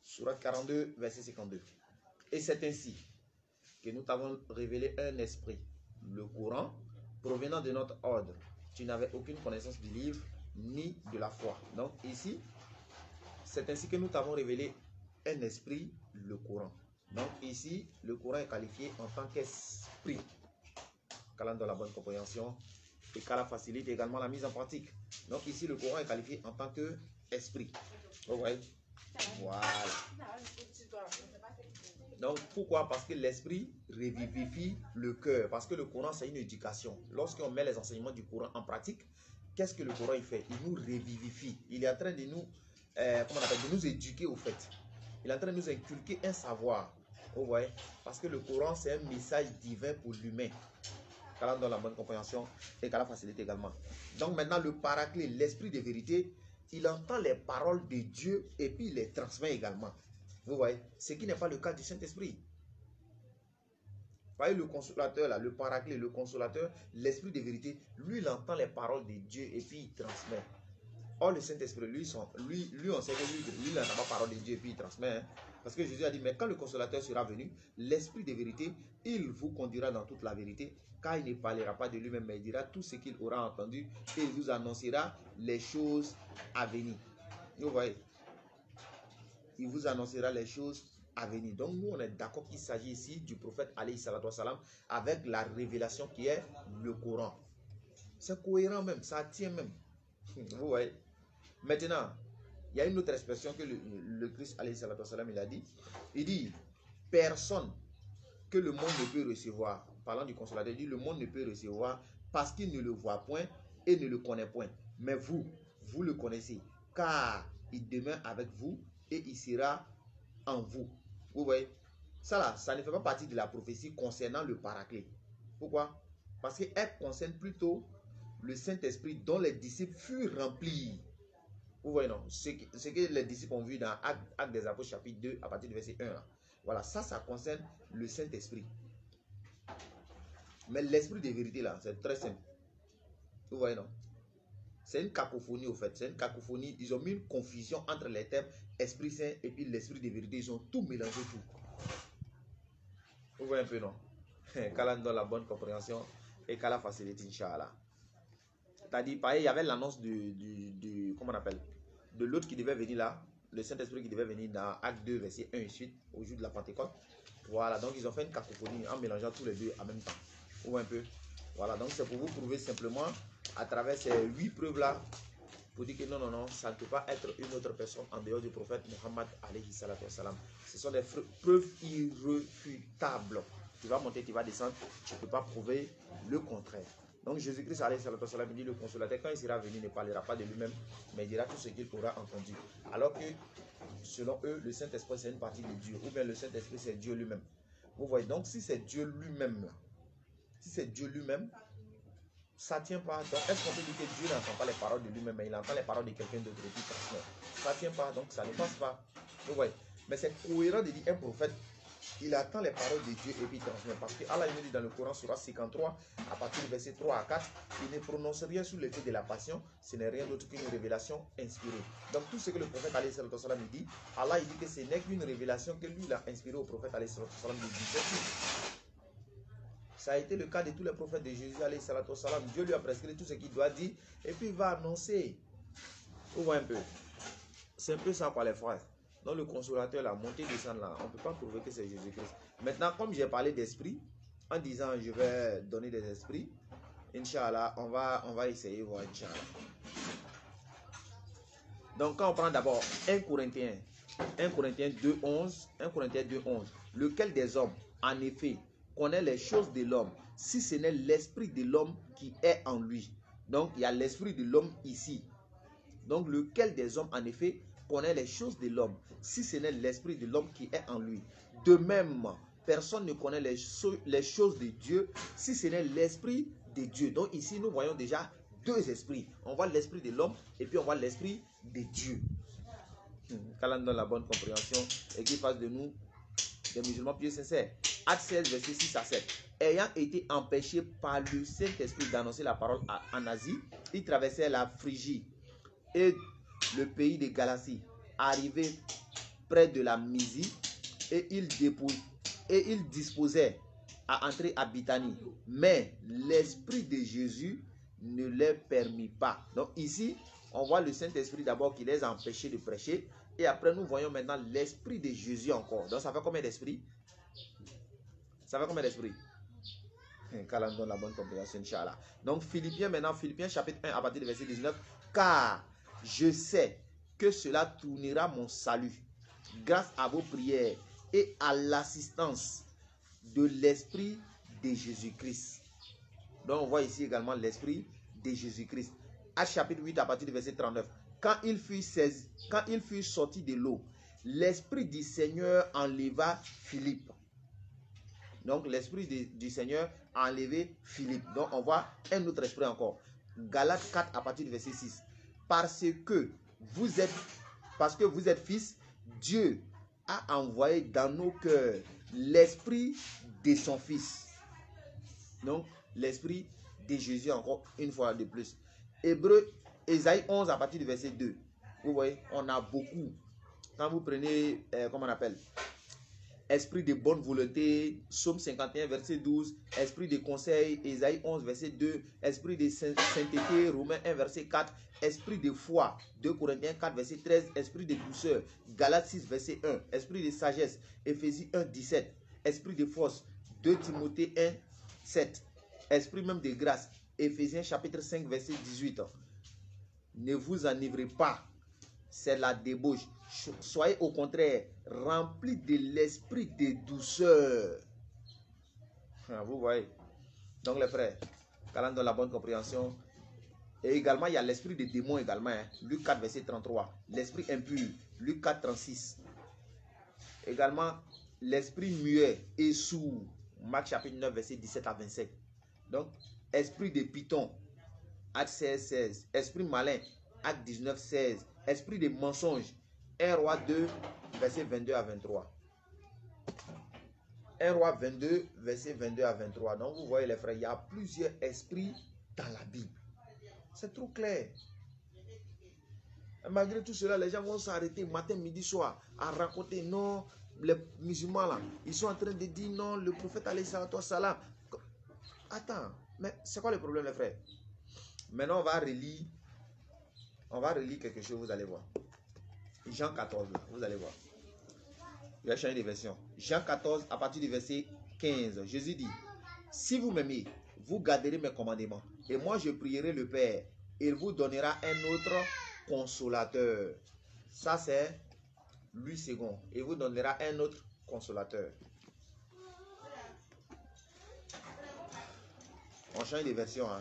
Sourate 42, verset 52. Et c'est ainsi que nous t'avons révélé un esprit, le Coran, provenant de notre ordre. Tu n'avais aucune connaissance du livre ni de la foi. Donc ici, c'est ainsi que nous t'avons révélé un esprit, le Coran. Donc ici, le Coran est qualifié en tant qu'esprit. Qu'Allah donne la bonne compréhension et qu'Allah facilite également la mise en pratique. Donc ici, le Coran est qualifié en tant qu'esprit. Vous voyez? Voilà. Donc pourquoi? Parce que l'esprit revivifie le cœur. Parce que le Coran, c'est une éducation. Lorsqu'on met les enseignements du Coran en pratique, qu'est-ce que le Coran il fait? Il nous revivifie. Il est en train de nous, de nous éduquer au fait. Il est en train de nous inculquer un savoir. Vous voyez? Parce que le Coran, c'est un message divin pour l'humain. Qu'Allah donne la bonne compréhension et qu'Allah facilite également. Donc maintenant, le paraclet, l'esprit de vérité, il entend les paroles de Dieu et puis il les transmet également. Vous voyez? Ce qui n'est pas le cas du Saint-Esprit. Vous voyez le consolateur là, le paraclet, le consolateur, l'esprit de vérité, lui il entend les paroles de Dieu et puis il transmet. Or le Saint-Esprit, lui on sait que lui il n'entend pas parole de Dieu et puis il transmet. Hein? Parce que Jésus a dit, mais quand le consolateur sera venu, l'esprit de vérité, il vous conduira dans toute la vérité, car il ne parlera pas de lui-même, mais il dira tout ce qu'il aura entendu et il vous annoncera les choses à venir. Vous voyez? Il vous annoncera les choses à venir. Donc nous on est d'accord qu'il s'agit ici du prophète alayhi salatu wassalam avec la révélation qui est le Coran. C'est cohérent même, ça tient même. Vous voyez? Maintenant, il y a une autre expression que le Christ alayhi salatu wassalam il a dit. Il dit, personne que le monde ne peut recevoir, parlant du consolateur, il dit le monde ne peut recevoir parce qu'il ne le voit point et ne le connaît point. Mais vous le connaissez, car il demeure avec vous et il sera en vous. Vous voyez? Ça là, ça ne fait pas partie de la prophétie concernant le paraclet. Pourquoi? Parce qu'elle concerne plutôt le Saint-Esprit dont les disciples furent remplis. Vous voyez, non? Ce que les disciples ont vu dans Actes des Apôtres chapitre 2 à partir du verset 1. Là. Voilà, ça concerne le Saint-Esprit. Mais l'esprit de vérité là, c'est très simple. Vous voyez, non? C'est une cacophonie au fait. C'est une cacophonie. Ils ont mis une confusion entre les termes Esprit Saint et puis l'esprit de vérité. Ils ont tout mélangé tout. Vous voyez un peu, non? Qu'Allah donne la bonne compréhension et qu'Allah facilite, Inch'Allah. C'est-à-dire, pareil, il y avait l'annonce comment on appelle? De l'autre qui devait venir là. Le Saint-Esprit qui devait venir dans Acte 2, verset 1 et suite, au jour de la Pentecôte. Voilà, donc ils ont fait une cacophonie en mélangeant tous les deux en même temps. Vous voyez un peu? Voilà, donc c'est pour vous prouver simplement à travers ces 8 preuves-là, pour dire que non, non, non, ça ne peut pas être une autre personne en dehors du prophète Muhammad alayhi salatu wassalam. Ce sont des preuves irréfutables. Tu vas monter, tu vas descendre, tu ne peux pas prouver le contraire. Donc Jésus-Christ alayhi salatu wassalam dit le consolateur, quand il sera venu, ne parlera pas de lui-même, mais il dira tout ce qu'il aura entendu. Alors que selon eux, le Saint-Esprit c'est une partie de Dieu, ou bien le Saint-Esprit c'est Dieu lui-même. Vous voyez, donc si c'est Dieu lui-même là, si c'est Dieu lui-même, ça ne tient pas. Donc, est-ce qu'on peut dire que Dieu n'entend pas les paroles de lui-même, mais il entend les paroles de quelqu'un d'autre qui transmet? Ça ne tient pas, donc ça ne passe pas. Vous voyez. Mais c'est cohérent de dire un prophète, il attend les paroles de Dieu et puis il transmet. Parce que Allah nous dit dans le Coran, Surah 53, à partir du verset 3 à 4, il ne prononce rien sous l'effet de la passion, ce n'est rien d'autre qu'une révélation inspirée. Donc, tout ce que le prophète alayhi salatu wassalam dit, Allah il dit que ce n'est qu'une révélation que lui il a inspirée au prophète alayhi salatu wassalam de 17 jours. Ça a été le cas de tous les prophètes de Jésus alayhi salatu wassalam. Dieu lui a prescrit tout ce qu'il doit dire et puis il va annoncer. Vous voyez un peu. C'est un peu ça quoi les frères. Donc le consolateur là, monter, descendre là, on ne peut pas prouver que c'est Jésus-Christ. Maintenant, comme j'ai parlé d'esprit, en disant je vais donner des esprits, Inch'Allah, on va essayer voir Inch'Allah. Donc quand on prend d'abord 1 Corinthiens 2.11, 1 Corinthiens 2.11, lequel des hommes, en effet, connaît les choses de l'homme, si ce n'est l'esprit de l'homme qui est en lui. Donc, il y a l'esprit de l'homme ici. Donc, lequel des hommes, en effet, connaît les choses de l'homme, si ce n'est l'esprit de l'homme qui est en lui. De même, personne ne connaît les choses de Dieu, si ce n'est l'esprit de Dieu. Donc, ici, nous voyons déjà deux esprits. On voit l'esprit de l'homme et puis on voit l'esprit de Dieu. Qu'Allah donne la bonne compréhension et qu'il fasse de nous des musulmans pieux sincères. Acte 16, verset 6 à 7. Ayant été empêché par le Saint-Esprit d'annoncer la parole en Asie, il traversait la Phrygie et le pays de Galatie. Arrivé près de la Mysie, et il disposait à entrer à Bithanie. Mais l'Esprit de Jésus ne les permit pas. Donc ici, on voit le Saint-Esprit d'abord qui les a empêchés de prêcher. Et après, nous voyons maintenant l'Esprit de Jésus encore. Donc, ça fait combien d'esprits? Ça fait combien d'esprits? Qu'Allah donne la bonne compréhension, Inch'Allah. Donc, Philippiens maintenant, Philippiens chapitre 1 à partir du verset 19. Car je sais que cela tournera mon salut grâce à vos prières et à l'assistance de l'Esprit de Jésus-Christ. Donc, on voit ici également l'Esprit de Jésus-Christ. Actes chapitre 8 à partir du verset 39. Quand il fut sorti de l'eau, l'Esprit du Seigneur enleva Philippe. Donc, l'Esprit du Seigneur a enlevé Philippe. Donc, on voit un autre esprit encore. Galates 4 à partir du verset 6. Parce que vous êtes fils, Dieu a envoyé dans nos cœurs l'Esprit de son Fils. Donc, l'Esprit de Jésus encore une fois de plus. Ésaïe 11 à partir du verset 2. Vous voyez, on a beaucoup. Quand vous prenez, comment on appelle, esprit de bonne volonté, Psaume 51 verset 12, esprit de conseil, Ésaïe 11 verset 2, esprit de sainteté, Romains 1 verset 4, esprit de foi, 2 Corinthiens 4 verset 13, esprit de douceur, Galates 6 verset 1, esprit de sagesse, Éphésiens 1 17, esprit de force, 2 Timothée 1 7, esprit même de grâce, Éphésiens chapitre 5 verset 18. Ne vous enivrez pas, c'est la débauche. Soyez au contraire remplis de l'esprit de douceur. Vous voyez. Donc les frères, qu'Allah donne la bonne compréhension. Et également, il y a l'esprit des démons également. Luc 4 verset 33. L'esprit impur. Luc 4 36. Également, l'esprit muet et sourd. Marc chapitre 9 verset 17 à 25. Donc, esprit de python. Acte 16 16. Esprit malin. Acte 19 16. Esprit de mensonge. 1 Roi 2 verset 22 à 23. 1 Roi 22 verset 22 à 23. Donc vous voyez les frères, il y a plusieurs esprits dans la Bible. C'est trop clair. Et malgré tout cela, les gens vont s'arrêter matin, midi, soir à raconter non, les musulmans là, ils sont en train de dire non, le prophète alayhi salatu wassalam. Attends, mais c'est quoi le problème les frères? Maintenant on va relire quelque chose, vous allez voir. Jean 14, là, vous allez voir. Il va changer de version. Jean 14, à partir du verset 15. Jésus dit, si vous m'aimez, vous garderez mes commandements. Et moi, je prierai le Père. Il vous donnera un autre consolateur. Ça, c'est lui second. Il vous donnera un autre consolateur. On change de version. Hein.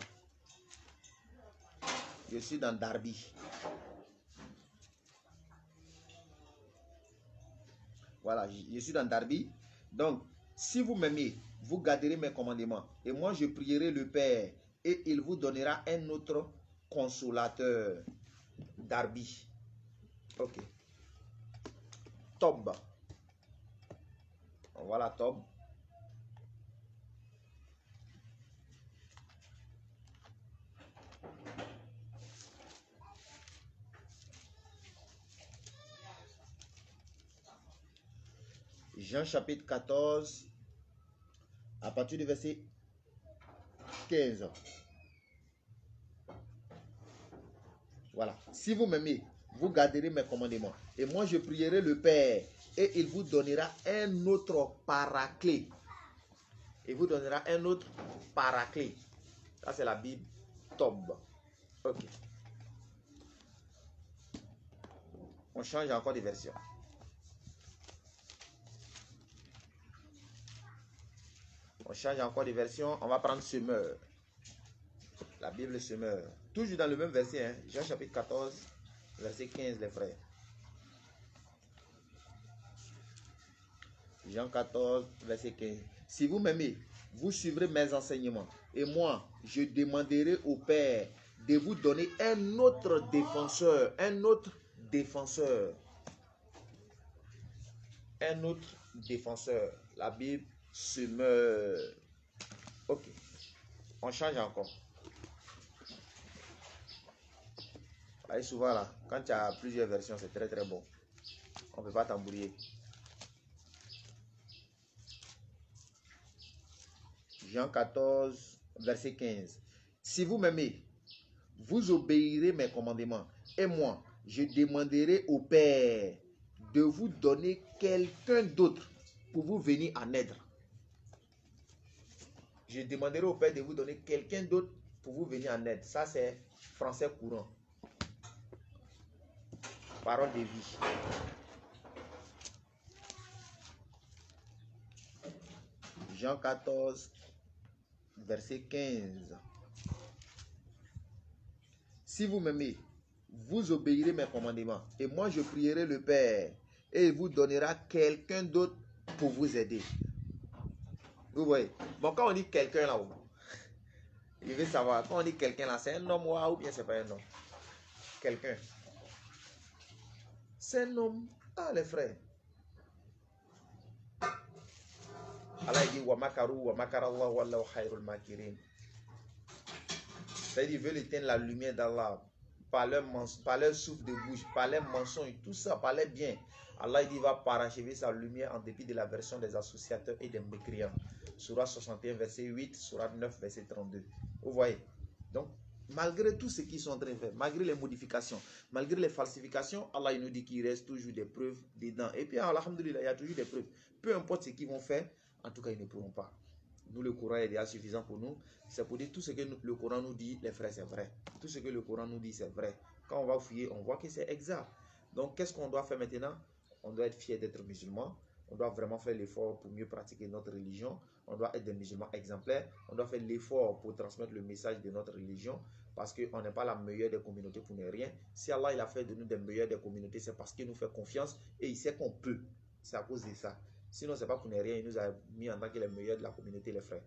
Je suis dans Darby. Voilà, je suis dans Darby. Donc, si vous m'aimez, vous garderez mes commandements. Et moi, je prierai le Père. Et il vous donnera un autre consolateur. Darby. Ok. Tob. Voilà, Tob. Jean chapitre 14, à partir du verset 15. Voilà. Si vous m'aimez, vous garderez mes commandements. Et moi, je prierai le Père. Et il vous donnera un autre paraclet. Il vous donnera un autre paraclet. Ça, c'est la Bible Tob. Ok. On change encore de version. On change encore de version. On va prendre semeur. La Bible semeur. Toujours dans le même verset. Hein? Jean chapitre 14, verset 15, les frères. Jean 14, verset 15. Si vous m'aimez, vous suivrez mes enseignements. Et moi, je demanderai au Père de vous donner un autre défenseur. Un autre défenseur. Un autre défenseur. La Bible semeur. Ok. On change encore. Allez, souvent là, quand tu as plusieurs versions, c'est très très bon. On ne peut pas t'embrouiller. Jean 14, verset 15. Si vous m'aimez, vous obéirez mes commandements. Et moi, je demanderai au Père de vous donner quelqu'un d'autre pour vous venir en aide. Je demanderai au Père de vous donner quelqu'un d'autre pour vous venir en aide. Ça, c'est français courant. Parole de vie. Jean 14, verset 15. Si vous m'aimez, vous obéirez mes commandements. Et moi, je prierai le Père. Et il vous donnera quelqu'un d'autre pour vous aider. Vous voyez. Bon, quand on dit quelqu'un là-haut, je veux savoir, quand on dit quelqu'un là, c'est un homme ou bien c'est pas un homme? Quelqu'un. C'est un homme. Ah, les frères. Allah dit wa makaru wa makarallah wallahu khairul makirin. C'est-à-dire, ils veulent éteindre la lumière d'Allah par leur souffle de bouche, par leur mensonge, tout ça, par leur bien. Allah dit va parachever sa lumière en dépit de la version des associateurs et des mécréants. Surah 61, verset 8, Surah 9, verset 32. Vous voyez? Donc, malgré tout ce qu'ils sont en train de faire, malgré les modifications, malgré les falsifications, Allah il nous dit qu'il reste toujours des preuves dedans. Et puis, alhamdoulilah, il y a toujours des preuves. Peu importe ce qu'ils vont faire, en tout cas, ils ne pourront pas. Nous, le Coran est déjà suffisant pour nous. C'est pour dire tout ce que le Coran nous dit, les frères, c'est vrai. Tout ce que le Coran nous dit, c'est vrai. Quand on va fouiller, on voit que c'est exact. Donc, qu'est-ce qu'on doit faire maintenant? On doit être fier d'être musulman. On doit vraiment faire l'effort pour mieux pratiquer notre religion. On doit être des musulmans exemplaires. On doit faire l'effort pour transmettre le message de notre religion. Parce qu'on n'est pas la meilleure des communautés pour ne rien. Si Allah il a fait de nous des meilleures des communautés, c'est parce qu'il nous fait confiance et il sait qu'on peut. C'est à cause de ça. Sinon, ce n'est pas pour ne rien. Il nous a mis en tant que les meilleurs de la communauté, les frères.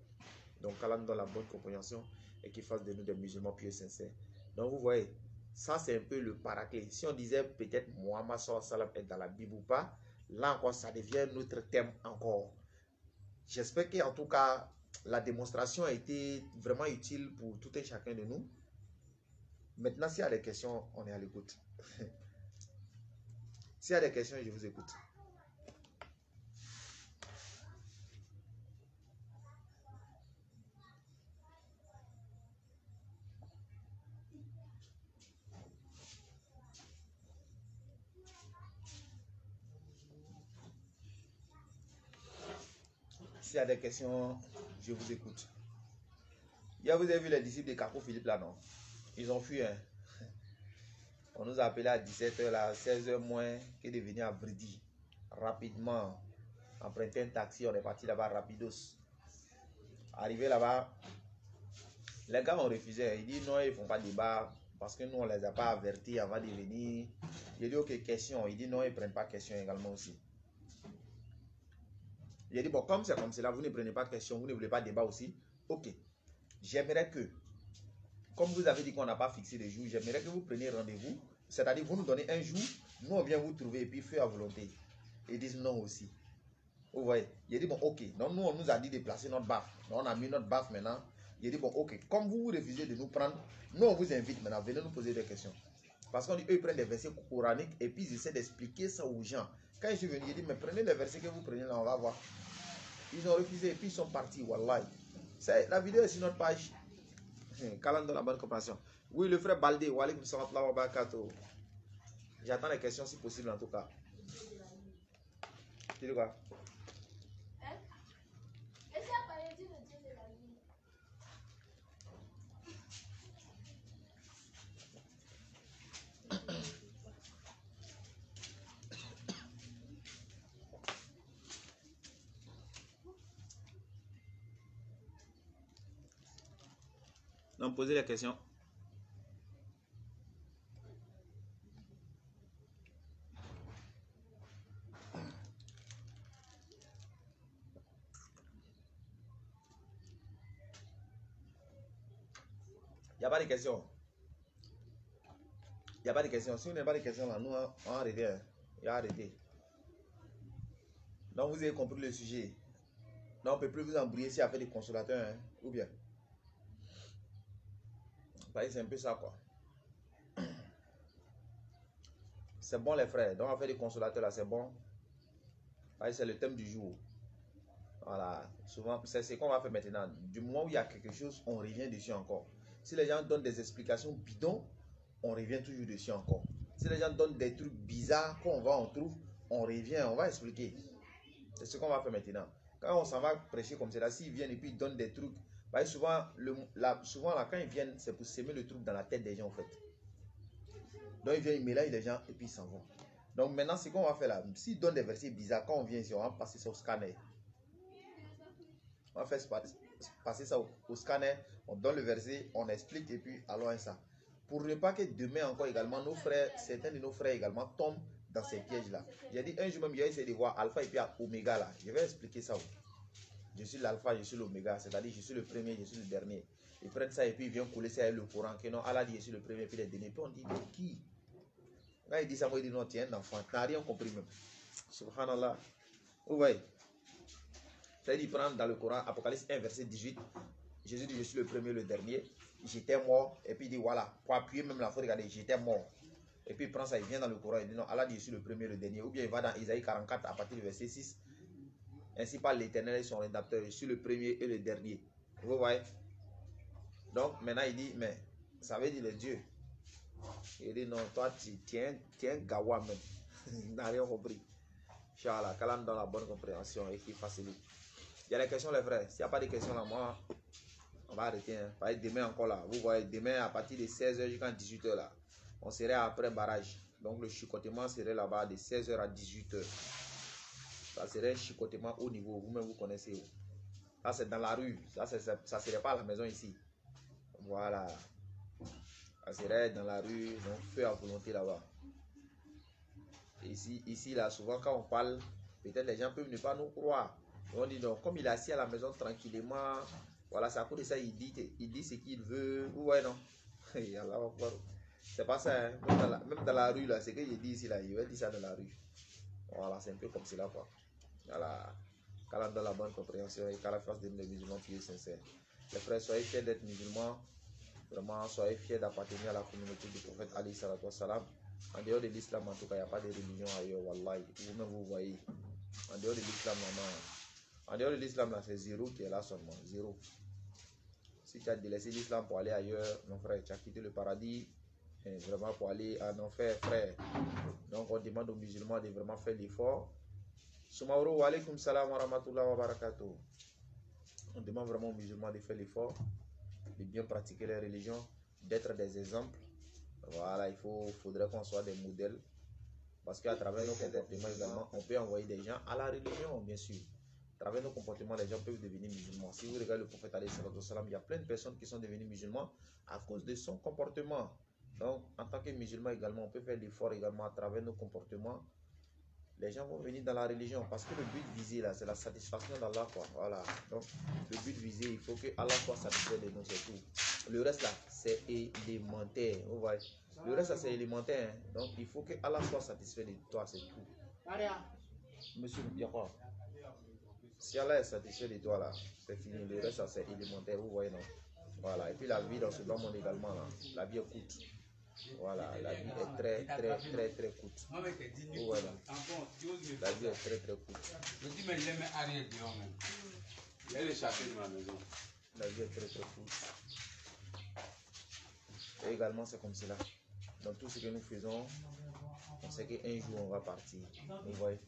Donc, Allah nous donne la bonne compréhension et qu'il fasse de nous des musulmans pieux et sincères. Donc, vous voyez, ça, c'est un peu le paraclet. Si on disait peut-être Muhammad sallallahu alayhi wa sallam est dans la Bible ou pas, là encore, ça devient notre thème encore. J'espère qu'en tout cas, la démonstration a été vraiment utile pour tout et chacun de nous. Maintenant, s'il y a des questions, on est à l'écoute. S'il y a des questions, je vous écoute. S'il y a des questions, je vous écoute. Hier, vous avez vu les disciples de Carrefour Philippe là, non? Ils ont fui, hein. On nous a appelé à 17h, là, 16h moins, qui est de venir à Bridi. Rapidement, emprunter un taxi, on est parti là-bas rapidos. Arrivé là-bas, les gars ont refusé. Ils disent non, ils ne font pas débat parce que nous, on ne les a pas avertis avant de venir. J'ai dit ok, question. Ils disent non, ils ne prennent pas question également aussi. J'ai dit bon, comme c'est comme cela, vous ne prenez pas question, vous ne voulez pas débat aussi. Ok, j'aimerais que, comme vous avez dit qu'on n'a pas fixé de jour, j'aimerais que vous preniez rendez-vous. C'est-à-dire, vous nous donnez un jour, nous on vient vous trouver et puis feu à volonté. Ils disent non aussi. Vous voyez, il a dit bon ok, donc nous on nous a dit de placer notre baffe. Donc, on a mis notre baffe maintenant. Il a dit bon ok, comme vous refusez de nous prendre, nous on vous invite maintenant, venez nous poser des questions. Parce qu'eux ils prennent des versets coraniques et puis ils essaient d'expliquer ça aux gens. Quand je suis venu, il a dit mais prenez les versets que vous prenez là, on va voir. Ils ont refusé et puis ils sont partis, wallahi. La vidéo est sur notre page. Calendrier de la bonne compréhension. Oui, le frère Baldé, wa alaykoum salam wa barakatuh. J'attends les questions si possible en tout cas. Tu dis quoi? Donc, posez les questions. Il n'y a pas de questions. Il n'y a pas de questions. Si vous n'avez pas de questions, là, nous, on a arrêté. Il a arrêté. Donc, vous avez compris le sujet. Donc, on ne peut plus vous embrouiller si avec des consolateurs. Hein, ou bien. C'est un peu ça, quoi. C'est bon, les frères. Donc, on fait des consolateurs, là, c'est bon. C'est le thème du jour. Voilà. Souvent, c'est ce qu'on va faire maintenant. Du moment où il y a quelque chose, on revient dessus encore. Si les gens donnent des explications bidons, on revient toujours dessus encore. Si les gens donnent des trucs bizarres, quand on va, on trouve, on revient, on va expliquer. C'est ce qu'on va faire maintenant. Quand on s'en va prêcher comme cela, s'ils viennent et puis ils donnent des trucs, souvent, là, quand ils viennent, c'est pour s'aimer le truc dans la tête des gens, en fait. Donc, ils viennent, ils mélangent les gens et puis ils s'en vont. Donc, maintenant, ce qu'on va faire là, s'ils donnent des versets bizarres, quand on vient ici, on va passer ça au scanner. On va faire passer ça au scanner, on donne le verset, on explique et puis allons à ça. Pour ne pas que demain encore également, nos frères, certains de nos frères également tombent dans ces pièges-là. J'ai dit un jour même, j'ai essayé de voir alpha et puis oméga là. Je vais expliquer ça. Je suis l'alpha, je suis l'oméga, c'est-à-dire je suis le premier, je suis le dernier. Ils prennent ça et puis ils viennent couler ça avec le courant. Que non, Allah dit je suis le premier et puis les derniers. Puis on dit mais qui? Quand il dit ça, moi il dit non, tiens, enfant, tu n'as rien compris même. Subhanallah. Vous voyez? C'est-à-dire, il prend dans le Coran, Apocalypse 1, verset 18. Jésus dit, je suis le premier, le dernier. J'étais mort. Et puis il dit, voilà. Pour appuyer même la fois, regardez, j'étais mort. Et puis il prend ça, il vient dans le Coran, il dit, non, Allah dit, je suis le premier, le dernier. Ou bien il va dans Isaïe 44, à partir du verset 6. Ainsi par l'Éternel et son rédacteur, je suis le premier et le dernier. Vous voyez? Donc maintenant il dit, mais ça veut dire le Dieu. Il dit, non, toi, tu es un gawa même. Il n'a rien compris. Inch'Allah, calme dans la bonne compréhension et qui facilite. Il y a des questions, les frères. S'il n'y a pas de questions là, moi, on va arrêter. Hein. Par exemple, demain encore là. Vous voyez, demain à partir de 16h jusqu'à 18h là, on serait après barrage. Donc le chicotement serait là-bas de 16h à 18h. Ça serait un chicotement haut niveau. Vous-même, vous connaissez. Ça, c'est dans la rue. Ça ne serait pas à la maison ici. Voilà. Ça serait dans la rue. Donc, feu à volonté là-bas. Ici, là, souvent, quand on parle, peut-être les gens peuvent ne pas nous croire. On dit donc, comme il est assis à la maison tranquillement, voilà, c'est à cause de ça, il dit ce qu'il veut. Vous voyez, non? C'est pas ça, hein? Même dans la rue, là, c'est ce qu'il dit ici, là, il va dire ça dans la rue. Voilà, c'est un peu comme cela, quoi. Voilà. Qu'Allah donne la bonne compréhension et qu'Allah fasse des musulmans pieux sincères. Les frères, soyez fiers d'être musulmans. Vraiment, soyez fiers d'appartenir à la communauté du prophète Ali sallallahu alayhi wa sallam. En dehors de l'islam, en tout cas, il n'y a pas de religion ailleurs, wallahi. Vous-même, vous voyez. En dehors de l'islam, en dehors de l'islam, là, c'est zéro qui est là seulement. Zéro. Si tu as délaissé l'islam pour aller ailleurs, mon frère, tu as quitté le paradis, et vraiment pour aller en enfer, frère. Donc, on demande aux musulmans de vraiment faire l'effort. Soumaoro, wa alaykoum salam wa rahmatullah wa barakatuh. On demande vraiment aux musulmans de faire l'effort de bien pratiquer les religions, d'être des exemples. Voilà, faudrait qu'on soit des modèles. Parce qu'à travers nos comportements également, on peut envoyer des gens à la religion, bien sûr. À travers nos comportements, les gens peuvent devenir musulmans. Si vous regardez le prophète, il y a plein de personnes qui sont devenues musulmans à cause de son comportement. Donc, en tant que musulman également, on peut faire l'effort également à travers nos comportements. Les gens vont venir dans la religion parce que le but visé là, c'est la satisfaction d'Allah, quoi. Voilà. Donc, le but visé, il faut que Allah soit satisfait de nous, c'est tout. Le reste là, c'est élémentaire. Vous voyez? Le reste là, c'est élémentaire. Hein. Donc, il faut que Allah soit satisfait de toi, c'est tout. Monsieur, il y a quoi? Si Allah est satisfait de toi là, c'est fini. Le reste là, c'est élémentaire. Vous voyez, non? Voilà. Et puis la vie dans ce bas monde également là, la vie est courte. Voilà, la vie est très courte. Voilà. La vie est très courte. La vie est très courte. Et également, c'est comme cela. Dans tout ce que nous faisons, on sait qu'un jour on va partir. Vous voyez.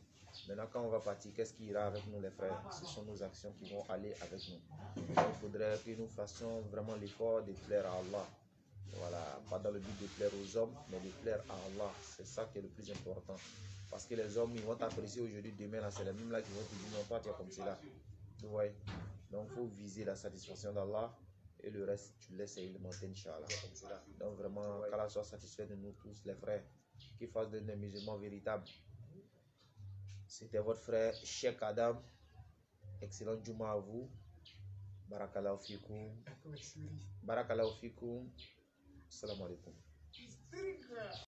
Maintenant, quand on va partir, qu'est-ce qui ira avec nous, les frères? Ce sont nos actions qui vont aller avec nous. Donc, il faudrait que nous fassions vraiment l'effort de plaire à Allah. Voilà, pas dans le but de plaire aux hommes, mais de plaire à Allah. C'est ça qui est le plus important. Parce que les hommes, ils vont t'apprécier aujourd'hui, demain, là, c'est les mêmes là qui vont te dire non, toi, tu es comme cela. Vous voyez? Donc, il faut viser la satisfaction d'Allah et le reste, tu laisses élémentaire, Inch'Allah. Donc, vraiment, qu'Allah soit satisfait de nous tous, les frères, qui fassent de nous des musulmans véritables. C'était votre frère Cheikh Adam. Excellent Juma à vous. Barakallahu fikum. Barakallahu fikum. Assalamu alaikum.